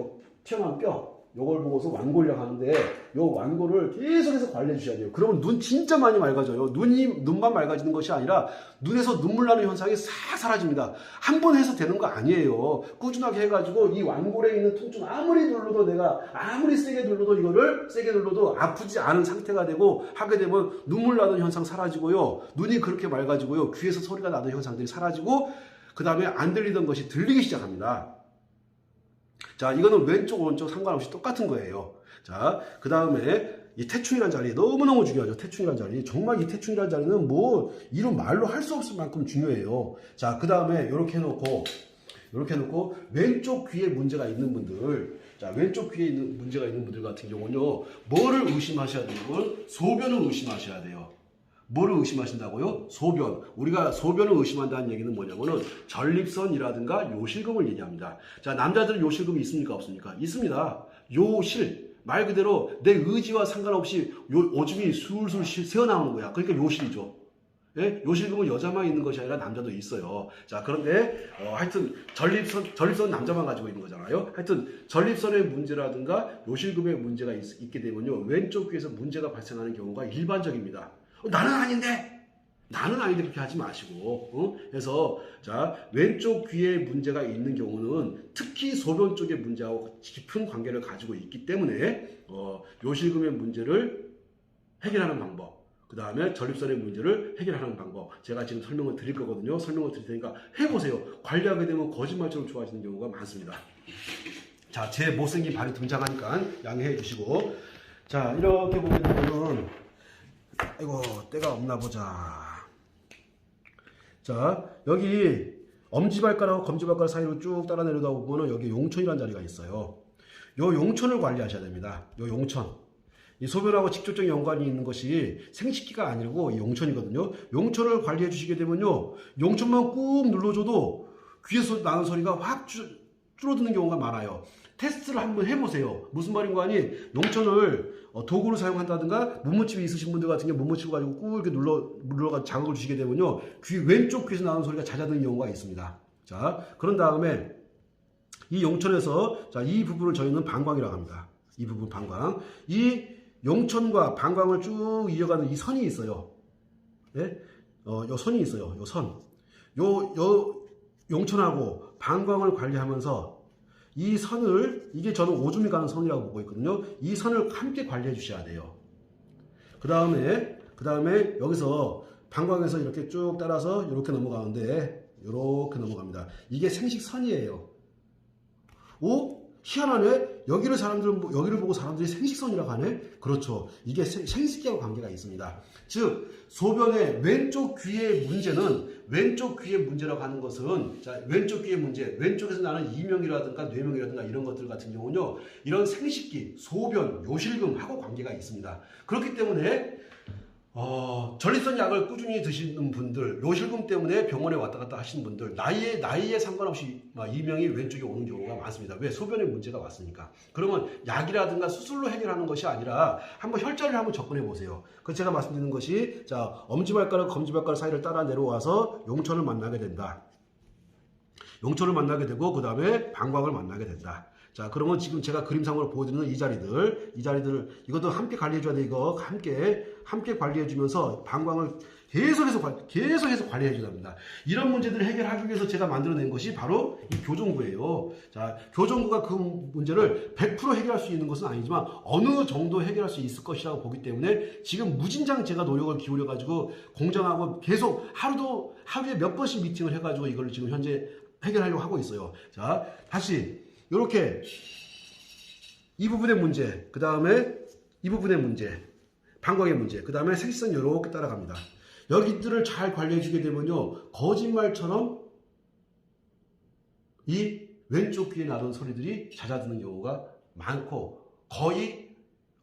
S1: 튀어나온 뼈 요걸 보고서 완골이라고 하는데 요 완골을 계속해서 관리해 주셔야 돼요. 그러면 눈 진짜 많이 맑아져요. 눈만 맑아지는 것이 아니라 눈에서 눈물 나는 현상이 싹 사라집니다. 한 번 해서 되는 거 아니에요. 꾸준하게 해가지고 이 완골에 있는 통증 아무리 눌러도 내가 아무리 세게 눌러도 이거를 세게 눌러도 아프지 않은 상태가 되고 하게 되면 눈물 나는 현상 사라지고요. 눈이 그렇게 맑아지고요. 귀에서 소리가 나는 현상들이 사라지고 그 다음에 안 들리던 것이 들리기 시작합니다. 자, 이거는 왼쪽, 오른쪽 상관없이 똑같은 거예요. 자, 그 다음에 이 태충이라는 자리 너무너무 중요하죠. 태충이라는 자리. 정말 이 태충이라는 자리는 뭐 이런 말로 할 수 없을 만큼 중요해요. 자, 그 다음에 이렇게 해놓고 왼쪽 귀에 문제가 있는 분들, 자, 왼쪽 귀에 문제가 있는 분들 같은 경우는요, 뭐를 의심하셔야 되냐면 소변을 의심하셔야 돼요. 뭐를 의심하신다고요? 소변. 우리가 소변을 의심한다는 얘기는 뭐냐면은 전립선이라든가 요실금을 얘기합니다. 자, 남자들은 요실금이 있습니까? 없습니까? 있습니다. 요실. 말 그대로 내 의지와 상관없이 오줌이 술술 새어나오는 거야. 그러니까 요실이죠. 예? 요실금은 여자만 있는 것이 아니라 남자도 있어요. 자, 그런데 하여튼 전립선 남자만 가지고 있는 거잖아요. 하여튼 전립선의 문제라든가 요실금의 문제가 있게 되면요, 왼쪽 귀에서 문제가 발생하는 경우가 일반적입니다. 나는 아닌데 그렇게 하지 마시고, 그래서 자, 왼쪽 귀에 문제가 있는 경우는 특히 소변 쪽의 문제하고 깊은 관계를 가지고 있기 때문에 요실금의 문제를 해결하는 방법, 그 다음에 전립선의 문제를 해결하는 방법, 제가 지금 설명을 드릴 거거든요. 설명을 드릴 테니까 해보세요. 관리하게 되면 거짓말처럼 좋아지는 경우가 많습니다. 자, 제 못생긴 발이 등장하니까 양해해 주시고, 자, 이렇게 보게 되면은 아이고, 때가 없나 보자. 자, 여기 엄지발가락하고 검지발가락 사이로 쭉 따라 내려다 보면은 여기 용천이라는 자리가 있어요. 요 용천을 관리하셔야 됩니다. 요 용천. 이 소변하고 직접적인 연관이 있는 것이 생식기가 아니고 이 용천이거든요. 용천을 관리해 주시게 되면요, 용천만 꾹 눌러줘도 귀에서 나는 소리가 확 줄어드는 경우가 많아요. 테스트를 한번 해보세요. 무슨 말인가 하니, 용천을 도구를 사용한다든가 문무칩이 있으신 분들 같은 경우 문무칩을 가지고 꾹 이렇게 눌러가지고 자극을 주시게 되면요, 왼쪽 귀에서 나는 소리가 잦아드는 경우가 있습니다. 자, 그런 다음에 이 용천에서, 자, 이 부분을 저희는 방광이라고 합니다. 이 부분 방광. 이 용천과 방광을 쭉 이어가는 이 선이 있어요. 예? 요 선이 있어요. 요 선. 요 용천하고 방광을 관리하면서 이 선을, 이게 저는 오줌이 가는 선이라고 보고 있거든요. 이 선을 함께 관리해 주셔야 돼요. 그 다음에 여기서 방광에서 이렇게 쭉 따라서 이렇게 넘어가는데, 이렇게 넘어갑니다. 이게 생식선이에요. 오? 희한하네? 여기를 보고 사람들이 생식선이라고 하네? 그렇죠. 이게 생식기하고 관계가 있습니다. 즉, 소변의 왼쪽 귀의 문제는, 왼쪽 귀의 문제라고 하는 것은, 자, 왼쪽 귀의 문제, 왼쪽에서 나는 이명이라든가 뇌명이라든가 이런 것들 같은 경우는요, 이런 생식기, 소변, 요실금하고 관계가 있습니다. 그렇기 때문에, 전립선 약을 꾸준히 드시는 분들, 요실금 때문에 병원에 왔다 갔다 하시는 분들, 나이에 상관없이 이명이 왼쪽에 오는 경우가 많습니다. 왜? 소변에 문제가 왔으니까. 그러면 약이라든가 수술로 해결하는 것이 아니라 한번 혈자리를 한번 접근해 보세요. 그 제가 말씀드리는 것이, 자, 엄지발가락, 검지발가락 사이를 따라 내려와서 용천을 만나게 된다. 용천을 만나게 되고, 그 다음에 방광을 만나게 된다. 자, 그러면 지금 제가 그림상으로 보여드리는 이 자리들, 이것도 함께 관리해줘야 돼. 이거 함께 관리해주면서 방광을 계속해서 관리해줘야 됩니다. 이런 문제들을 해결하기 위해서 제가 만들어낸 것이 바로 이 교정구예요. 자, 교정구가 그 문제를 100% 해결할 수 있는 것은 아니지만 어느 정도 해결할 수 있을 것이라고 보기 때문에 지금 무진장 제가 노력을 기울여가지고 공정하고 계속 하루에 몇 번씩 미팅을 해가지고 이걸 지금 현재 해결하려고 하고 있어요. 자, 다시. 이렇게 이 부분의 문제, 그 다음에 이 부분의 문제, 방광의 문제, 그 다음에 생식선 이렇게 따라갑니다. 여기들을 잘 관리해 주게 되면요, 거짓말처럼 이 왼쪽 귀에 나던 소리들이 잦아드는 경우가 많고 거의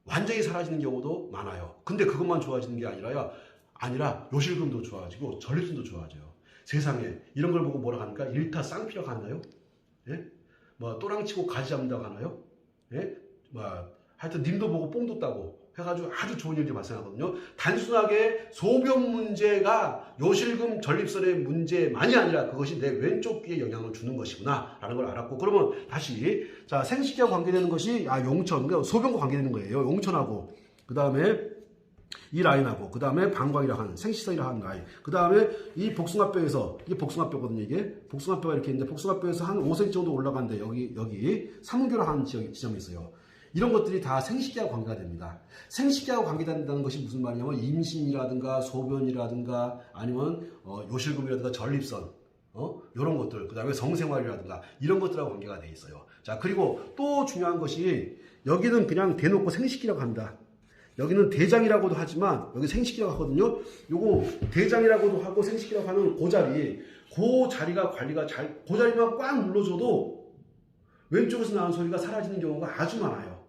S1: 완전히 사라지는 경우도 많아요. 근데 그것만 좋아지는 게 아니라 요실금도 좋아지고 전립선도 좋아져요. 세상에 이런 걸 보고 뭐라 합니까? 일타 쌍피라고 하나요? 예? 뭐 또랑치고 가지 잡는다고 하나요? 예? 뭐 하여튼 님도 보고 뽕도 따고 해가지고 아주 좋은 일이 발생하거든요. 단순하게 소변 문제가 요실금 전립선의 문제만이 아니라 그것이 내 왼쪽 귀에 영향을 주는 것이구나 라는 걸 알았고, 그러면 다시 자 생식기와 관계되는 것이 용천, 그러니까 소변과 관계되는 거예요. 용천하고 그 다음에 이 라인하고 그 다음에 방광이라고 하는 생식선이라고 하는 라인, 그 다음에 이 복숭아뼈에서, 이게 복숭아뼈거든요. 이게 복숭아뼈가 이렇게 있는데 복숭아뼈에서 한 5cm 정도 올라가는데 여기 삼문교라고 하는 지점이 있어요. 이런 것들이 다 생식기와 관계가 됩니다. 생식기와 관계된다는 것이 무슨 말이냐면 임신이라든가 소변이라든가 아니면 요실금이라든가 전립선 이런 것들, 그 다음에 성생활이라든가 이런 것들하고 관계가 돼 있어요. 자, 그리고 또 중요한 것이 여기는 그냥 대놓고 생식기라고 합니다. 여기는 대장이라고도 하지만 여기 생식기라고 하거든요. 요거 대장이라고도 하고 생식기라고 하는 그 자리가 관리가 그 자리만 꽉 눌러줘도 왼쪽에서 나는 소리가 사라지는 경우가 아주 많아요.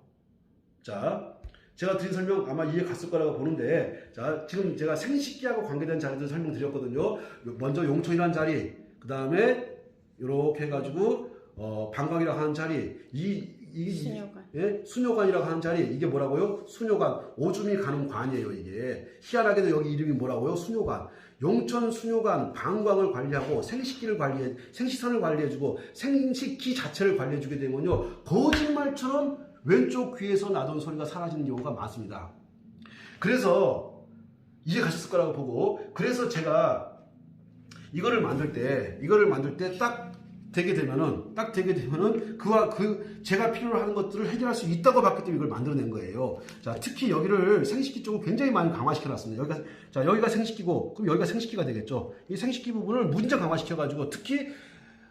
S1: 자, 제가 드린 설명 아마 이해 갔을 거라고 보는데, 자, 지금 제가 생식기하고 관계된 자리들 설명드렸거든요. 먼저 용천이라는 자리, 그 다음에 이렇게 해가지고 방광이라고 하는 자리,
S2: 수녀관.
S1: 예? 수녀관이라고 하는 자리, 이게 뭐라고요? 수녀관, 오줌이 가는 관이에요. 이게 희한하게도 여기 이름이 뭐라고요? 수녀관. 용천 수녀관, 방광을 관리하고 생식선을 관리해주고 생식기 자체를 관리해주게 되면요, 거짓말처럼 왼쪽 귀에서 나던 소리가 사라지는 경우가 많습니다. 그래서 이해 가셨을 거라고 보고, 그래서 제가 이거를 만들 때 딱 되게 되면은 제가 필요로 하는 것들을 해결할 수 있다고 봤기 때문에 이걸 만들어낸 거예요. 자, 특히 여기를 생식기 쪽을 굉장히 많이 강화시켜 놨습니다. 여기가 생식기고, 그럼 여기가 생식기가 되겠죠. 이 생식기 부분을 무진장 강화시켜 가지고, 특히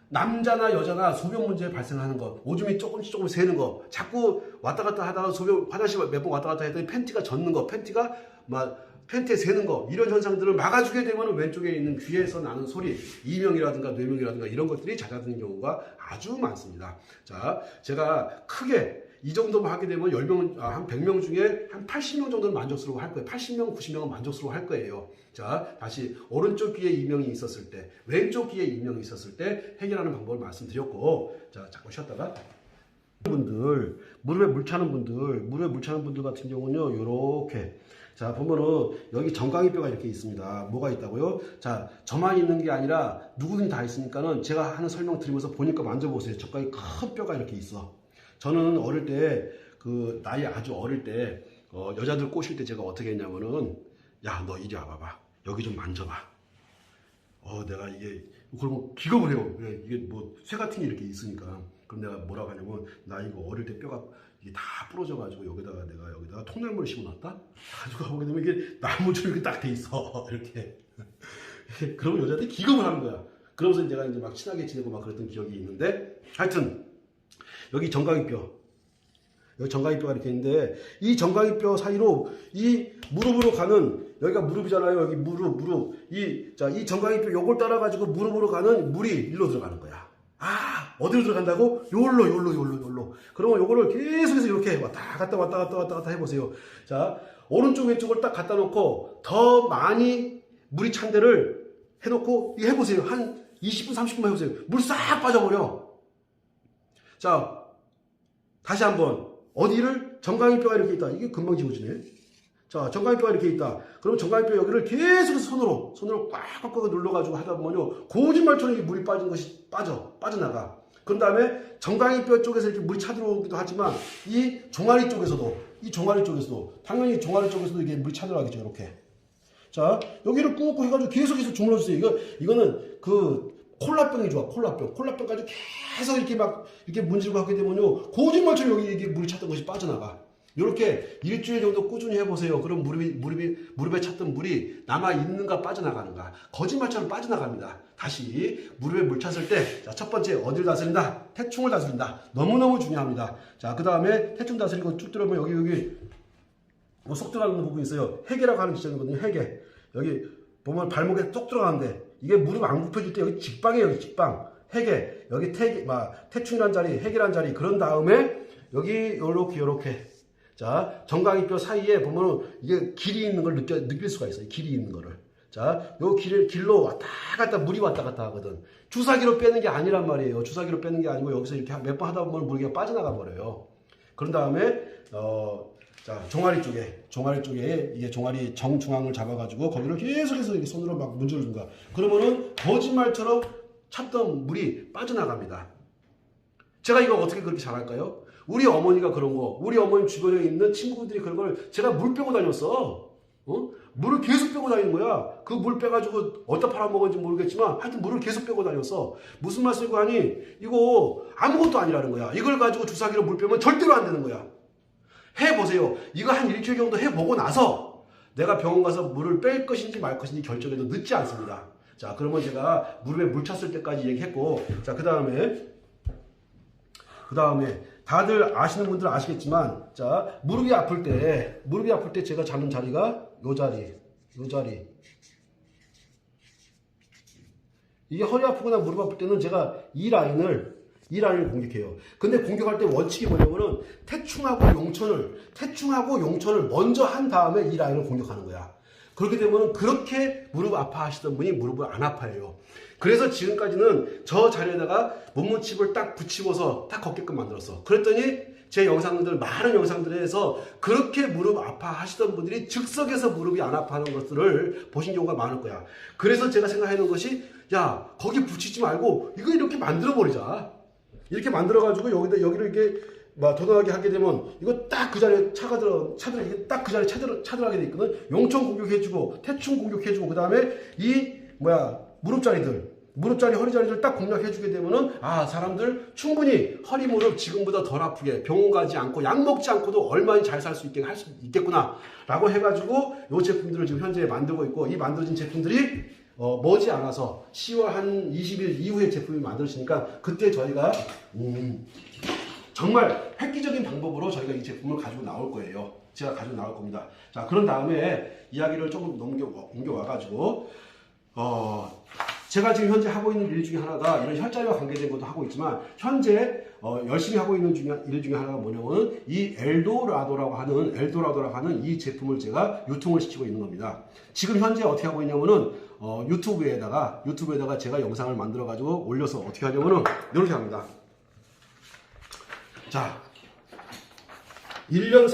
S1: 남자나 여자나 소변 문제 발생하는 것, 오줌이 조금씩 새는 거, 자꾸 왔다 갔다 하다가 화장실 몇 번 왔다 갔다 했더니 팬티가 젖는 거, 팬티에 새는 거, 이런 현상들을 막아주게 되면 왼쪽에 있는 귀에서 나는 소리, 이명이라든가 뇌명이라든가 이런 것들이 잦아드는 경우가 아주 많습니다. 자, 제가 크게 이 정도만 하게 되면 한 100명 중에 한 80명 정도는 만족스러워 할 거예요. 80명, 90명은 만족스러워 할 거예요. 자, 다시 오른쪽 귀에 이명이 있었을 때, 왼쪽 귀에 이명이 있었을 때 해결하는 방법을 말씀드렸고, 자, 잠깐 쉬었다가 무릎에 물 차는 분들 같은 경우는요, 요렇게, 자, 보면은 여기 정강이뼈가 이렇게 있습니다. 뭐가 있다고요? 자, 저만 있는 게 아니라 누구든 다 있으니까는 제가 하는 설명 드리면서 보니까 만져보세요. 정강이 큰 뼈가 이렇게 있어. 저는 어릴 때, 나이 아주 어릴 때, 여자들 꼬실 때 제가 어떻게 했냐면은, 야, 너 이리 와봐봐. 여기 좀 만져봐. 내가 그러면 기겁을 해요. 이게 뭐, 쇠 같은 게 이렇게 있으니까. 그럼 내가 뭐라고 하냐면, 나 이거 어릴 때 뼈가 이게 다 부러져가지고, 내가 여기다가 통나무를 심어놨다? 가지고 가보게 되면 이게 나무처럼 이렇게 딱 돼 있어. 이렇게. 그러면 여자들이 기겁을 하는 거야. 그러면서 제가 이제 막 친하게 지내고 막 그랬던 기억이 있는데, 하여튼, 여기 정강이뼈가 이렇게 있는데, 이 정강이뼈 사이로 이 무릎으로 가는, 여기가 무릎이잖아요. 여기 무릎. 이 정강이뼈 요걸 따라가지고 무릎으로 가는 물이 일로 들어가는 거야. 어디로 들어간다고? 요로. 그러면 요거를 계속해서 이렇게 왔다 갔다 해보세요. 자, 오른쪽 왼쪽을 딱 갖다 놓고 더 많이 물이 찬 데를 해놓고 해보세요. 한 20분, 30분만 해보세요. 물 싹 빠져버려. 자, 다시 한번. 어디를? 정강이뼈가 이렇게 있다. 이게 금방 지워지네. 자, 정강이뼈가 이렇게 있다. 그럼 정강이뼈 여기를 계속해서 손으로 꽉 눌러가지고 하다 보면요, 거짓말처럼 이 물이 빠진 것이 빠져나가. 그런 다음에 정강이뼈 쪽에서 이렇게 물이 차들어오기도 하지만, 이 종아리 쪽에서도, 당연히 종아리 쪽에서도 이게 물이 차들어가겠죠, 이렇게. 자, 여기를 꾹꾹 해가지고 계속해서 주물러주세요. 이거는 콜라병이 좋아, 콜라병까지 계속 이렇게 문지르고 하게 되면요, 거짓말처럼 여기 이게 물이 찼던 것이 빠져나가. 이렇게 일주일 정도 꾸준히 해보세요. 그럼 무릎에 찼던 물이 남아있는가 빠져나가는가. 거짓말처럼 빠져나갑니다. 다시 무릎에 물 찼을 때, 자, 첫 번째 어디를 다스린다? 태충을 다스린다. 너무너무 중요합니다. 자, 그 다음에 태충 다스리고 쭉 들어오면 여기 쏙 들어가는 부분이 있어요. 해계라고 하는 지점이거든요. 해계. 여기 보면 발목에 쏙 들어가는데, 이게 무릎 안 굽혀질 때 여기 직방이에요. 여기 직방. 해계. 여기 태충이란 자리, 해계란 자리. 그런 다음에 여기 요렇게. 자, 정강이뼈 사이에 보면은 이게 길이 있는 걸 느낄 수가 있어요. 길이 있는 거를. 자, 요 길로 왔다 갔다 물이 왔다 갔다 하거든. 주사기로 빼는 게 아니란 말이에요. 주사기로 빼는 게 아니고 여기서 이렇게 몇 번 하다 보면 물기가 빠져나가 버려요. 그런 다음에 자, 종아리 쪽에 이게 종아리 정중앙을 잡아가지고 거기를 계속해서 이렇게 손으로 막 문질러준 거야. 그러면은 거짓말처럼 찾던 물이 빠져나갑니다. 제가 이거 어떻게 그렇게 잘할까요? 우리 어머니가 그런 거, 우리 어머니 주변에 있는 친구들이 그런 걸 제가 물 빼고 다녔어. 물을 계속 빼고 다니는 거야. 그 물 빼가지고 어디다 팔아먹었는지 모르겠지만 하여튼 물을 계속 빼고 다녔어. 무슨 말씀이고 하니 이거 아무것도 아니라는 거야. 이걸 가지고 주사기로 물 빼면 절대로 안 되는 거야. 해보세요. 이거 한 일주일 정도 해보고 나서 내가 병원 가서 물을 뺄 것인지 말 것인지 결정해도 늦지 않습니다. 자, 그러면 제가 무릎에 물 찼을 때까지 얘기했고, 자, 그 다음에 다들 아시는 분들은 아시겠지만, 자, 무릎이 아플 때 제가 잡는 자리가 요 자리. 이게 허리 아프거나 무릎 아플 때는 제가 이 라인을 공격해요. 근데 공격할 때 원칙이 뭐냐면은 태충하고 용천을 먼저 한 다음에 이 라인을 공격하는 거야. 그렇게 되면 그렇게 무릎 아파하시던 분이 무릎을 안 아파해요. 그래서 지금까지는 저 자리에다가 문무칩을 딱 붙이고서 딱 걷게끔 만들었어. 그랬더니 제 많은 영상들에서 그렇게 무릎 아파하시던 분들이 즉석에서 무릎이 안 아파하는 것들을 보신 경우가 많을 거야. 그래서 제가 생각하는 것이, 야, 거기 붙이지 말고 이거 이렇게 만들어 버리자. 이렇게 만들어가지고 여기를 이렇게 막 도전하게 하게 되면 이거 딱 그 자리에 이게 딱 그 자리에 차들하게 돼 있거든. 용천 공격해주고 태충 공격해주고 그 다음에 무릎자리 허리자리들 딱 공략해주게 되면은 사람들 충분히 허리 무릎 지금보다 덜 아프게 병원 가지 않고 약 먹지 않고도 얼마나 잘 살 수 있게 할 수 있겠구나 라고 해가지고 이 제품들을 지금 현재 만들고 있고, 이 만들어진 제품들이 머지않아서 10월 한 20일 이후에 제품이 만들어지니까 그때 저희가 정말 획기적인 방법으로 저희가 이 제품을 가지고 나올 거예요. 제가 가지고 나올 겁니다. 자, 그런 다음에 이야기를 조금 옮겨와가지고 제가 지금 현재 하고 있는 일 중에 하나가 이런 혈자리와 관계된 것도 하고 있지만, 현재 열심히 하고 있는 일 중에 하나가 뭐냐면 이 엘도라도라고 하는 이 제품을 제가 유통을 시키고 있는 겁니다. 지금 현재 어떻게 하고 있냐면은 유튜브에다가 제가 영상을 만들어 가지고 올려서 어떻게 하냐면은 이렇게 합니다. 자, 1년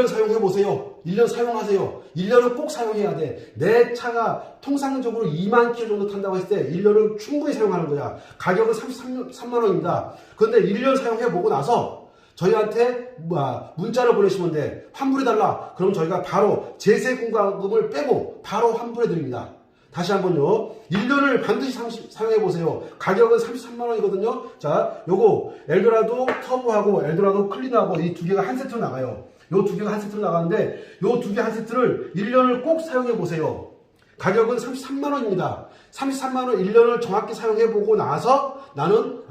S1: 사용해보세요. 1년 사용하세요. 1년은 꼭 사용해야 돼. 내 차가 통상적으로 2만 킬로 정도 탄다고 했을 때 1년을 충분히 사용하는 거야. 가격은 33만 원입니다. 그런데 1년 사용해보고 나서 저희한테 문자를 보내시면 돼. 환불해달라. 그럼 저희가 바로 제세 공과금을 빼고 바로 환불해드립니다. 다시 한번요. 1년을 반드시 사용해보세요. 가격은 33만 원이거든요. 자, 요거 엘도라도 터보하고 엘도라도 클리너하고 이 두 개가 한 세트로 나가요. 요 두 개가 한 세트로 나가는데 요 두 개 한 세트를 1년을 꼭 사용해보세요. 가격은 33만 원입니다. 33만 원 1년을 정확히 사용해보고 나서 나는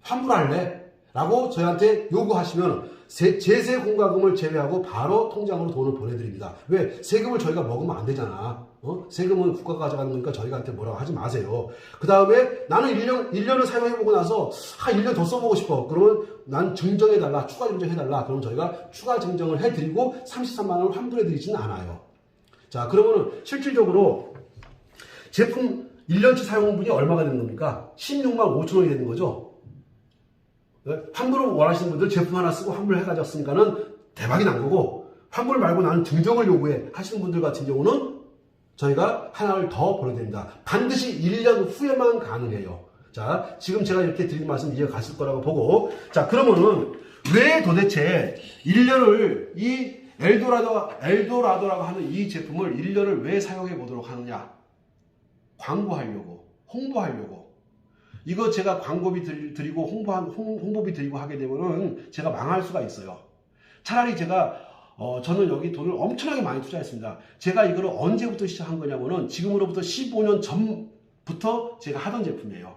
S1: 환불할래 라고 저희한테 요구하시면 제세 공과금을 제외하고 바로 통장으로 돈을 보내드립니다. 왜? 세금을 저희가 먹으면 안 되잖아. 세금은 국가가 가져가는 거니까 저희한테 뭐라고 하지 마세요. 그 다음에 나는 1년을 사용해보고 나서 1년 더 써보고 싶어. 그러면 난 증정해달라. 추가 증정해달라. 그럼 저희가 추가 증정을 해드리고 33만 원을 환불해드리지는 않아요. 자, 그러면은 실질적으로 제품 1년치 사용분이 얼마가 되는 겁니까? 16만 5천 원이 되는 거죠. 환불을 원하시는 분들 제품 하나 쓰고 환불해 가졌으니까는 대박이 난 거고, 환불 말고 나는 증정을 요구해 하시는 분들 같은 경우는 저희가 하나를 더 보내드립니다. 반드시 1년 후에만 가능해요. 자, 지금 제가 이렇게 드린 말씀 이해가 갔을 거라고 보고, 자, 그러면은 왜 도대체 1년을 이 엘도라도라고 하는 이 제품을 1년을 왜 사용해 보도록 하느냐? 광고하려고, 홍보하려고. 이거 제가 광고비 드리고 홍보비 드리고 하게 되면은 제가 망할 수가 있어요. 차라리 저는 여기 돈을 엄청나게 많이 투자했습니다. 제가 이거를 언제부터 시작한 거냐면은 지금으로부터 15년 전부터 제가 하던 제품이에요.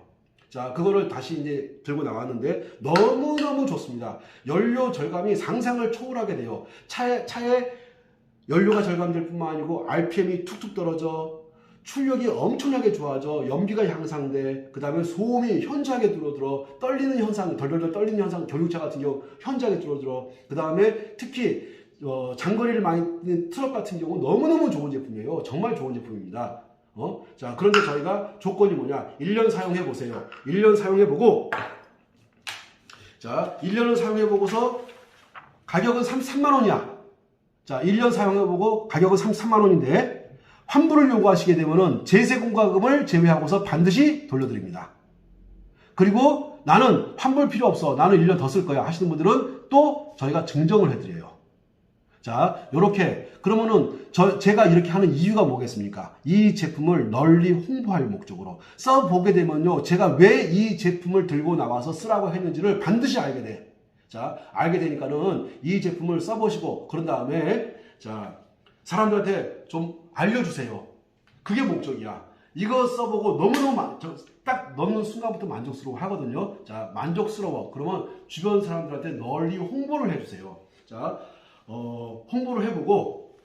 S1: 자, 그거를 다시 이제 들고 나왔는데 너무너무 좋습니다. 연료 절감이 상상을 초월하게 돼요. 차에 연료가 절감될 뿐만 아니고 RPM이 툭툭 떨어져, 출력이 엄청나게 좋아져, 연비가 향상돼, 그 다음에 소음이 현저하게 줄어들어, 덜덜 떨리는 현상, 경유차 같은 경우 현저하게 줄어들어, 그 다음에 특히 장거리를 많이 뛰는 트럭 같은 경우 너무너무 좋은 제품이에요. 정말 좋은 제품입니다. 자, 그런데 저희가 조건이 뭐냐? 1년 사용해 보세요. 1년 사용해 보고, 자, 1년을 사용해 보고서 가격은 33만 원이야. 자, 1년 사용해 보고 가격은 33만 원인데, 환불을 요구하시게 되면은 제세공과금을 제외하고서 반드시 돌려드립니다. 그리고 나는 환불 필요 없어. 나는 1년 더 쓸 거야. 하시는 분들은 또 저희가 증정을 해드려요. 자, 요렇게. 그러면은 제가 이렇게 하는 이유가 뭐겠습니까? 이 제품을 널리 홍보할 목적으로 써보게 되면요, 제가 왜 이 제품을 들고 나와서 쓰라고 했는지를 반드시 알게 돼. 자, 알게 되니까는 이 제품을 써보시고, 그런 다음에, 자, 사람들한테 좀 알려주세요. 그게 목적이야. 이거 써보고 너무너무 딱 넣는 순간부터 만족스러워 하거든요. 자, 만족스러워. 그러면 주변 사람들한테 널리 홍보를 해주세요. 자, 홍보를 해보고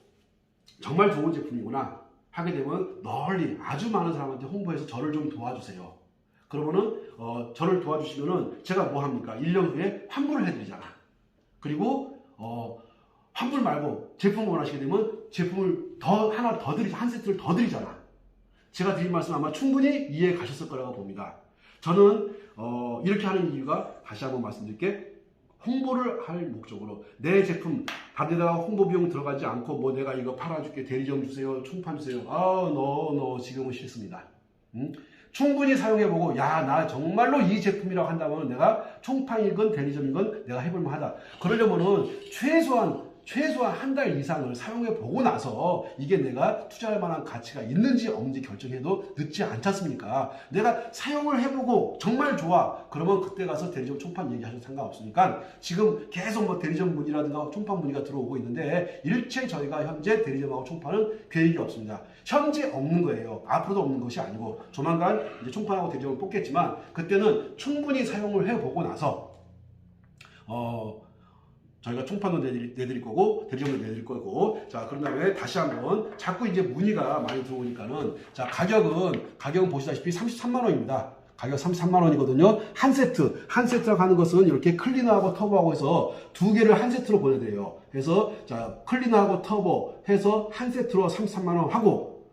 S1: 정말 좋은 제품이구나 하게 되면 널리 아주 많은 사람한테 홍보해서 저를 좀 도와주세요. 그러면은 저를 도와주시면은 제가 뭐 합니까? 1년 후에 환불을 해드리잖아. 그리고 환불 말고 제품을 원하시게 되면 제품을 하나 더 드리자, 한 세트를 더 드리잖아. 제가 드린 말씀 아마 충분히 이해 가셨을 거라고 봅니다. 저는 이렇게 하는 이유가 다시 한번 말씀드릴게, 홍보를 할 목적으로 내 제품 다른 데다가 홍보 비용 들어가지 않고 뭐 내가 이거 팔아줄게, 대리점 주세요, 총판 주세요. 지금은 싫습니다. 충분히 사용해보고, 야, 나 정말로 이 제품이라고 한다면 내가 총판이건 대리점이건 내가 해볼 만하다. 그러려면은 최소한 한 달 이상을 사용해 보고 나서 이게 내가 투자할 만한 가치가 있는지 없는지 결정해도 늦지 않지 않습니까? 내가 사용을 해보고 정말 좋아. 그러면 그때 가서 대리점 총판 얘기하셔도 상관없으니까, 지금 계속 뭐 대리점 문의라든가 총판 문의가 들어오고 있는데 일체 저희가 현재 대리점하고 총판은 계획이 없습니다. 현재 없는 거예요. 앞으로도 없는 것이 아니고 조만간 이제 총판하고 대리점을 뽑겠지만, 그때는 충분히 사용을 해보고 나서 저희가 총판도 내드릴 거고 대리점도 내드릴 거고. 자, 그런 다음에 다시 한번, 자꾸 이제 문의가 많이 들어오니까는, 자, 가격은 보시다시피 33만 원입니다. 가격 33만 원이거든요. 한 세트라고 하는 것은 이렇게 클리너하고 터보하고 해서 두 개를 한 세트로 보내드려요. 그래서 자, 클리너하고 터보 해서 한 세트로 33만 원 하고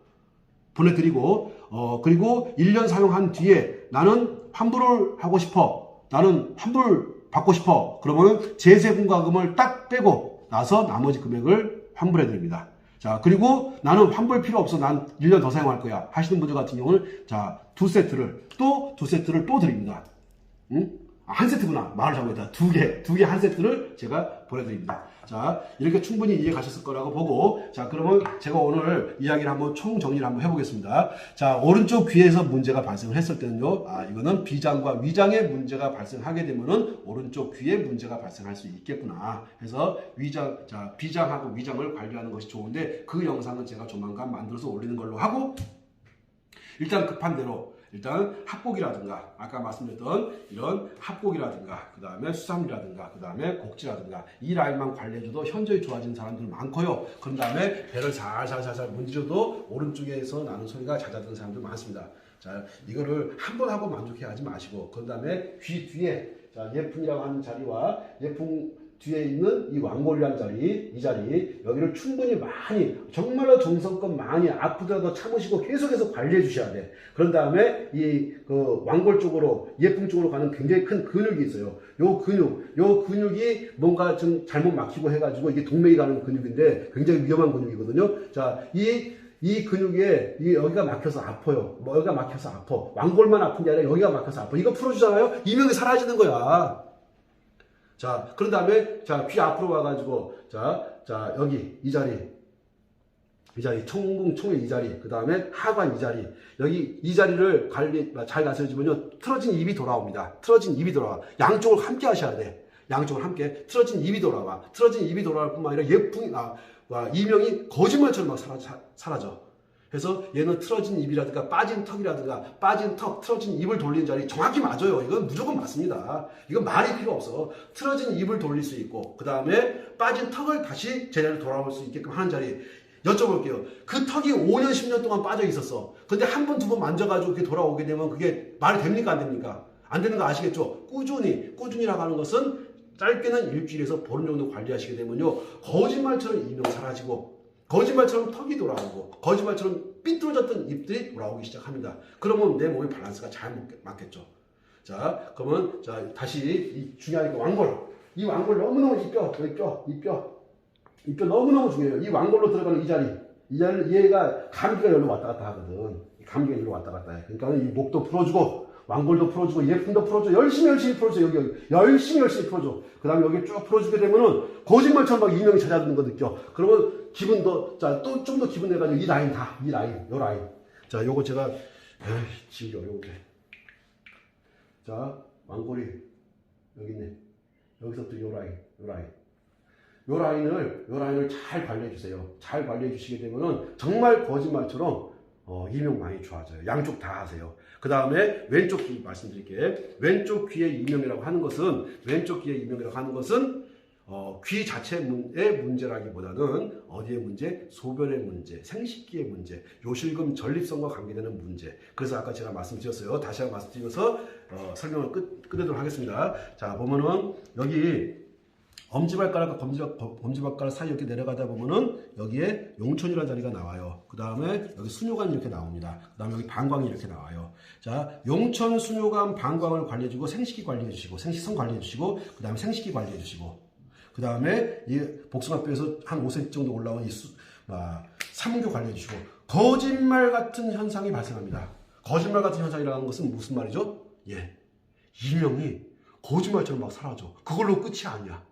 S1: 보내드리고, 그리고 1년 사용한 뒤에 나는 환불을 하고 싶어, 나는 환불 받고 싶어, 그러면은 제세공과금을 딱 빼고 나서 나머지 금액을 환불해 드립니다. 자, 그리고 나는 환불 필요 없어, 난 1년 더 사용할 거야 하시는 분들 같은 경우는, 자, 두 세트를 또 드립니다. 한 세트구나, 말을 잘못했다. 두 개 한 세트를 제가 보내드립니다. 자, 이렇게 충분히 이해 가셨을 거라고 보고, 자, 그러면 제가 오늘 이야기를 한번 총 정리를 한번 해보겠습니다. 자, 오른쪽 귀에서 문제가 발생을 했을 때는요, 이거는 비장과 위장의 문제가 발생하게 되면은 오른쪽 귀에 문제가 발생할 수 있겠구나. 그래서 비장하고 위장을 관리하는 것이 좋은데, 그 영상은 제가 조만간 만들어서 올리는 걸로 하고, 일단 급한 대로 합곡이라든가, 아까 말씀드렸던 이런 합곡이라든가, 그 다음에 수삼이라든가, 그 다음에 곡지라든가, 이 라인만 관리해줘도 현저히 좋아지는 사람들 많고요. 그런 다음에 배를 살살살살 문지르도 오른쪽에서 나는 소리가 잦아드는 사람들 많습니다. 자, 이거를 한 번 하고 만족해 하지 마시고, 그런 다음에 귀 뒤에, 자, 예풍이라고 하는 자리와 예풍 뒤에 있는 이 왕골이라는 자리, 이 자리, 여기를 충분히 많이, 정말로 정성껏 많이 아프더라도 참으시고 계속해서 관리해 주셔야 돼. 그런 다음에 그 왕골 쪽으로, 예풍 쪽으로 가는 굉장히 큰 근육이 있어요. 요 근육이 뭔가 좀 잘못 막히고 해가지고 이게 동맥이 가는 근육인데 굉장히 위험한 근육이거든요. 자, 이 근육에 여기가 막혀서 아파요. 여기가 막혀서 아파. 왕골만 아픈 게 아니라 여기가 막혀서 아파. 이거 풀어주잖아요. 이명이 사라지는 거야. 자, 그런 다음에, 자, 귀 앞으로 와가지고, 자, 여기, 이 자리, 총의 이 자리, 그 다음에 하관 이 자리, 여기 이 자리를 잘 다스려주면요, 틀어진 입이 돌아옵니다. 틀어진 입이 돌아와. 양쪽을 함께 하셔야 돼. 양쪽을 함께. 틀어진 입이 돌아와. 틀어진 입이 돌아올 뿐만 아니라 이명이 거짓말처럼 막 사라져. 그래서 얘는 틀어진 입이라든가 빠진 턱이라든가 틀어진 입을 돌리는 자리 정확히 맞아요. 이건 무조건 맞습니다. 이건 말이 필요 없어. 틀어진 입을 돌릴 수 있고, 그 다음에 빠진 턱을 다시 제자리로 돌아올 수 있게끔 하는 자리. 여쭤볼게요. 그 턱이 5년 10년 동안 빠져 있었어. 근데 한 번 두 번 만져가지고 그게 돌아오게 되면 그게 말이 됩니까 안 됩니까? 안 되는 거 아시겠죠? 꾸준히라고 하는 것은 짧게는 일주일에서 보름 정도 관리하시게 되면요, 거짓말처럼 이명 사라지고, 거짓말처럼 턱이 돌아오고, 거짓말처럼 삐뚤어졌던 입들이 돌아오기 시작합니다. 그러면 내 몸의 밸런스가 잘 맞겠죠. 자, 그러면 자 다시 이 중요한 거 왕골. 이 왕골 너무너무 이 뼈 너무너무 중요해요. 이 왕골로 들어가는 이 자리를 얘가 감기가 여기로 왔다 갔다 하거든. 감기가 여기로 왔다 갔다 해. 그러니까 이 목도 풀어주고, 왕골도 풀어주고, 예품도 풀어줘. 열심히 풀어줘. 여기 열심히 풀어줘. 그 다음에 여기 쭉 풀어주게 되면은 거짓말처럼 막 이명이 찾아드는 거 느껴. 그러면 기분도, 자, 또 좀 더 기분 내가지고 이 라인. 요 라인. 자, 요거 제가, 지우려, 요게. 자, 왕골이 여기 있네. 여기서부터 요 라인. 요 라인을 잘 관리해 주세요. 잘 관리해 주시게 되면은 정말 거짓말처럼 이명 많이 좋아져요. 양쪽 다 하세요. 그 다음에 왼쪽 귀 말씀드릴게요. 왼쪽 귀의 이명이라고 하는 것은 귀 자체의 문제라기보다는 어디의 문제? 소변의 문제, 생식기의 문제, 요실금 전립선과 관계되는 문제. 그래서 아까 제가 말씀드렸어요. 다시 한번 말씀드리면서 설명을 끝내도록 하겠습니다. 자, 보면은 여기 엄지발가락과 검지발가락 사이 이렇게 내려가다 보면은 여기에 용촌이라는 자리가 나와요. 그 다음에 여기 수뇨관이 이렇게 나옵니다. 그 다음에 여기 방광이 이렇게 나와요. 자, 용촌, 수뇨관, 방광을 관리해주고, 생식기 관리해주시고, 생식선 관리해주시고, 그 다음에 생식기 관리해주시고, 그 다음에 이 복숭아뼈에서 한 5cm 정도 올라온 이 삼교 관리해주시고, 거짓말 같은 현상이 발생합니다. 거짓말 같은 현상이라는 것은 무슨 말이죠? 이명이 거짓말처럼 막 사라져. 그걸로 끝이 아니야.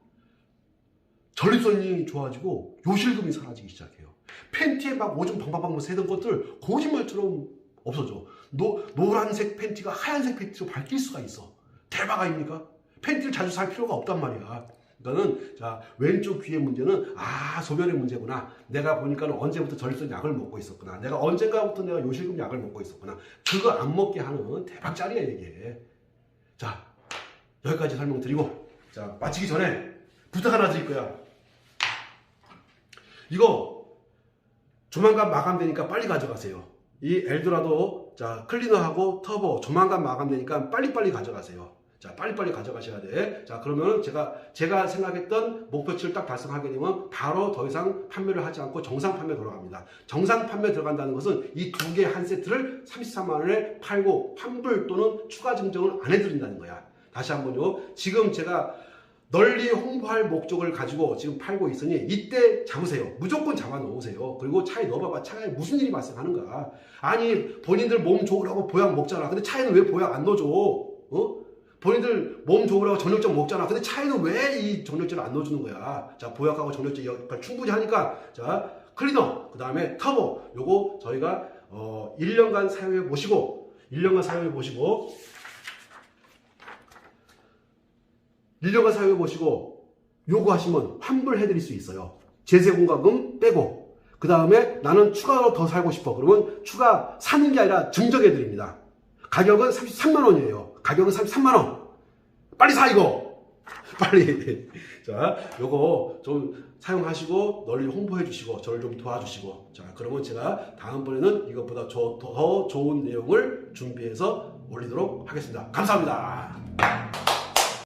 S1: 전립선이 좋아지고 요실금이 사라지기 시작해요. 팬티에 막 오줌 방방방 새던 것들 거짓말처럼 없어져. 노란색 팬티가 하얀색 팬티로 바뀔 수가 있어. 대박 아닙니까? 팬티를 자주 살 필요가 없단 말이야. 그러니까는 자, 왼쪽 귀의 문제는 소변의 문제구나. 내가 보니까는 언제부터 전립선 약을 먹고 있었구나. 내가 언젠가부터 내가 요실금 약을 먹고 있었구나. 그거 안 먹게 하는 대박짜리야 이게. 자, 여기까지 설명드리고, 자, 마치기 전에 부탁 하나 드릴 거야. 이거 조만간 마감되니까 빨리 가져가세요. 이 엘도라도, 자, 클리너하고 터보 조만간 마감되니까 빨리빨리 가져가세요. 자, 빨리빨리 가져가셔야 돼. 자, 그러면 제가 생각했던 목표치를 딱 달성하게 되면 바로 더 이상 판매를 하지 않고 정상 판매 돌아갑니다. 정상 판매 들어간다는 것은 이 두 개 한 세트를 33만 원에 팔고 환불 또는 추가 증정을 안 해드린다는 거야. 다시 한번요. 지금 제가 널리 홍보할 목적을 가지고 지금 팔고 있으니 이때 잡으세요. 무조건 잡아 놓으세요. 그리고 차에 넣어봐봐. 차에 무슨 일이 발생하는가. 아니, 본인들 몸 좋으라고 보약 먹잖아. 근데 차에는 왜 보약 안 넣어줘? 본인들 몸 좋으라고 정력제 먹잖아. 근데 차에는 왜 이 정력제를 안 넣어주는 거야? 자, 보약하고 정력제 역할 충분히 하니까, 자, 클리너, 그 다음에 터보, 요거 저희가 1년간 사용해 보시고 1년간 사용해 보시고 요거 하시면 환불해 드릴 수 있어요. 제세공과금 빼고. 그 다음에 나는 추가로 더 살고 싶어. 그러면 추가 사는 게 아니라 증정해 드립니다. 가격은 33만 원이에요. 가격은 33만 원. 빨리 사 이거. 빨리. 자, 요거 좀 사용하시고 널리 홍보해 주시고 저를 좀 도와주시고. 자, 그러면 제가 다음번에는 이것보다 더 좋은 내용을 준비해서 올리도록 하겠습니다. 감사합니다.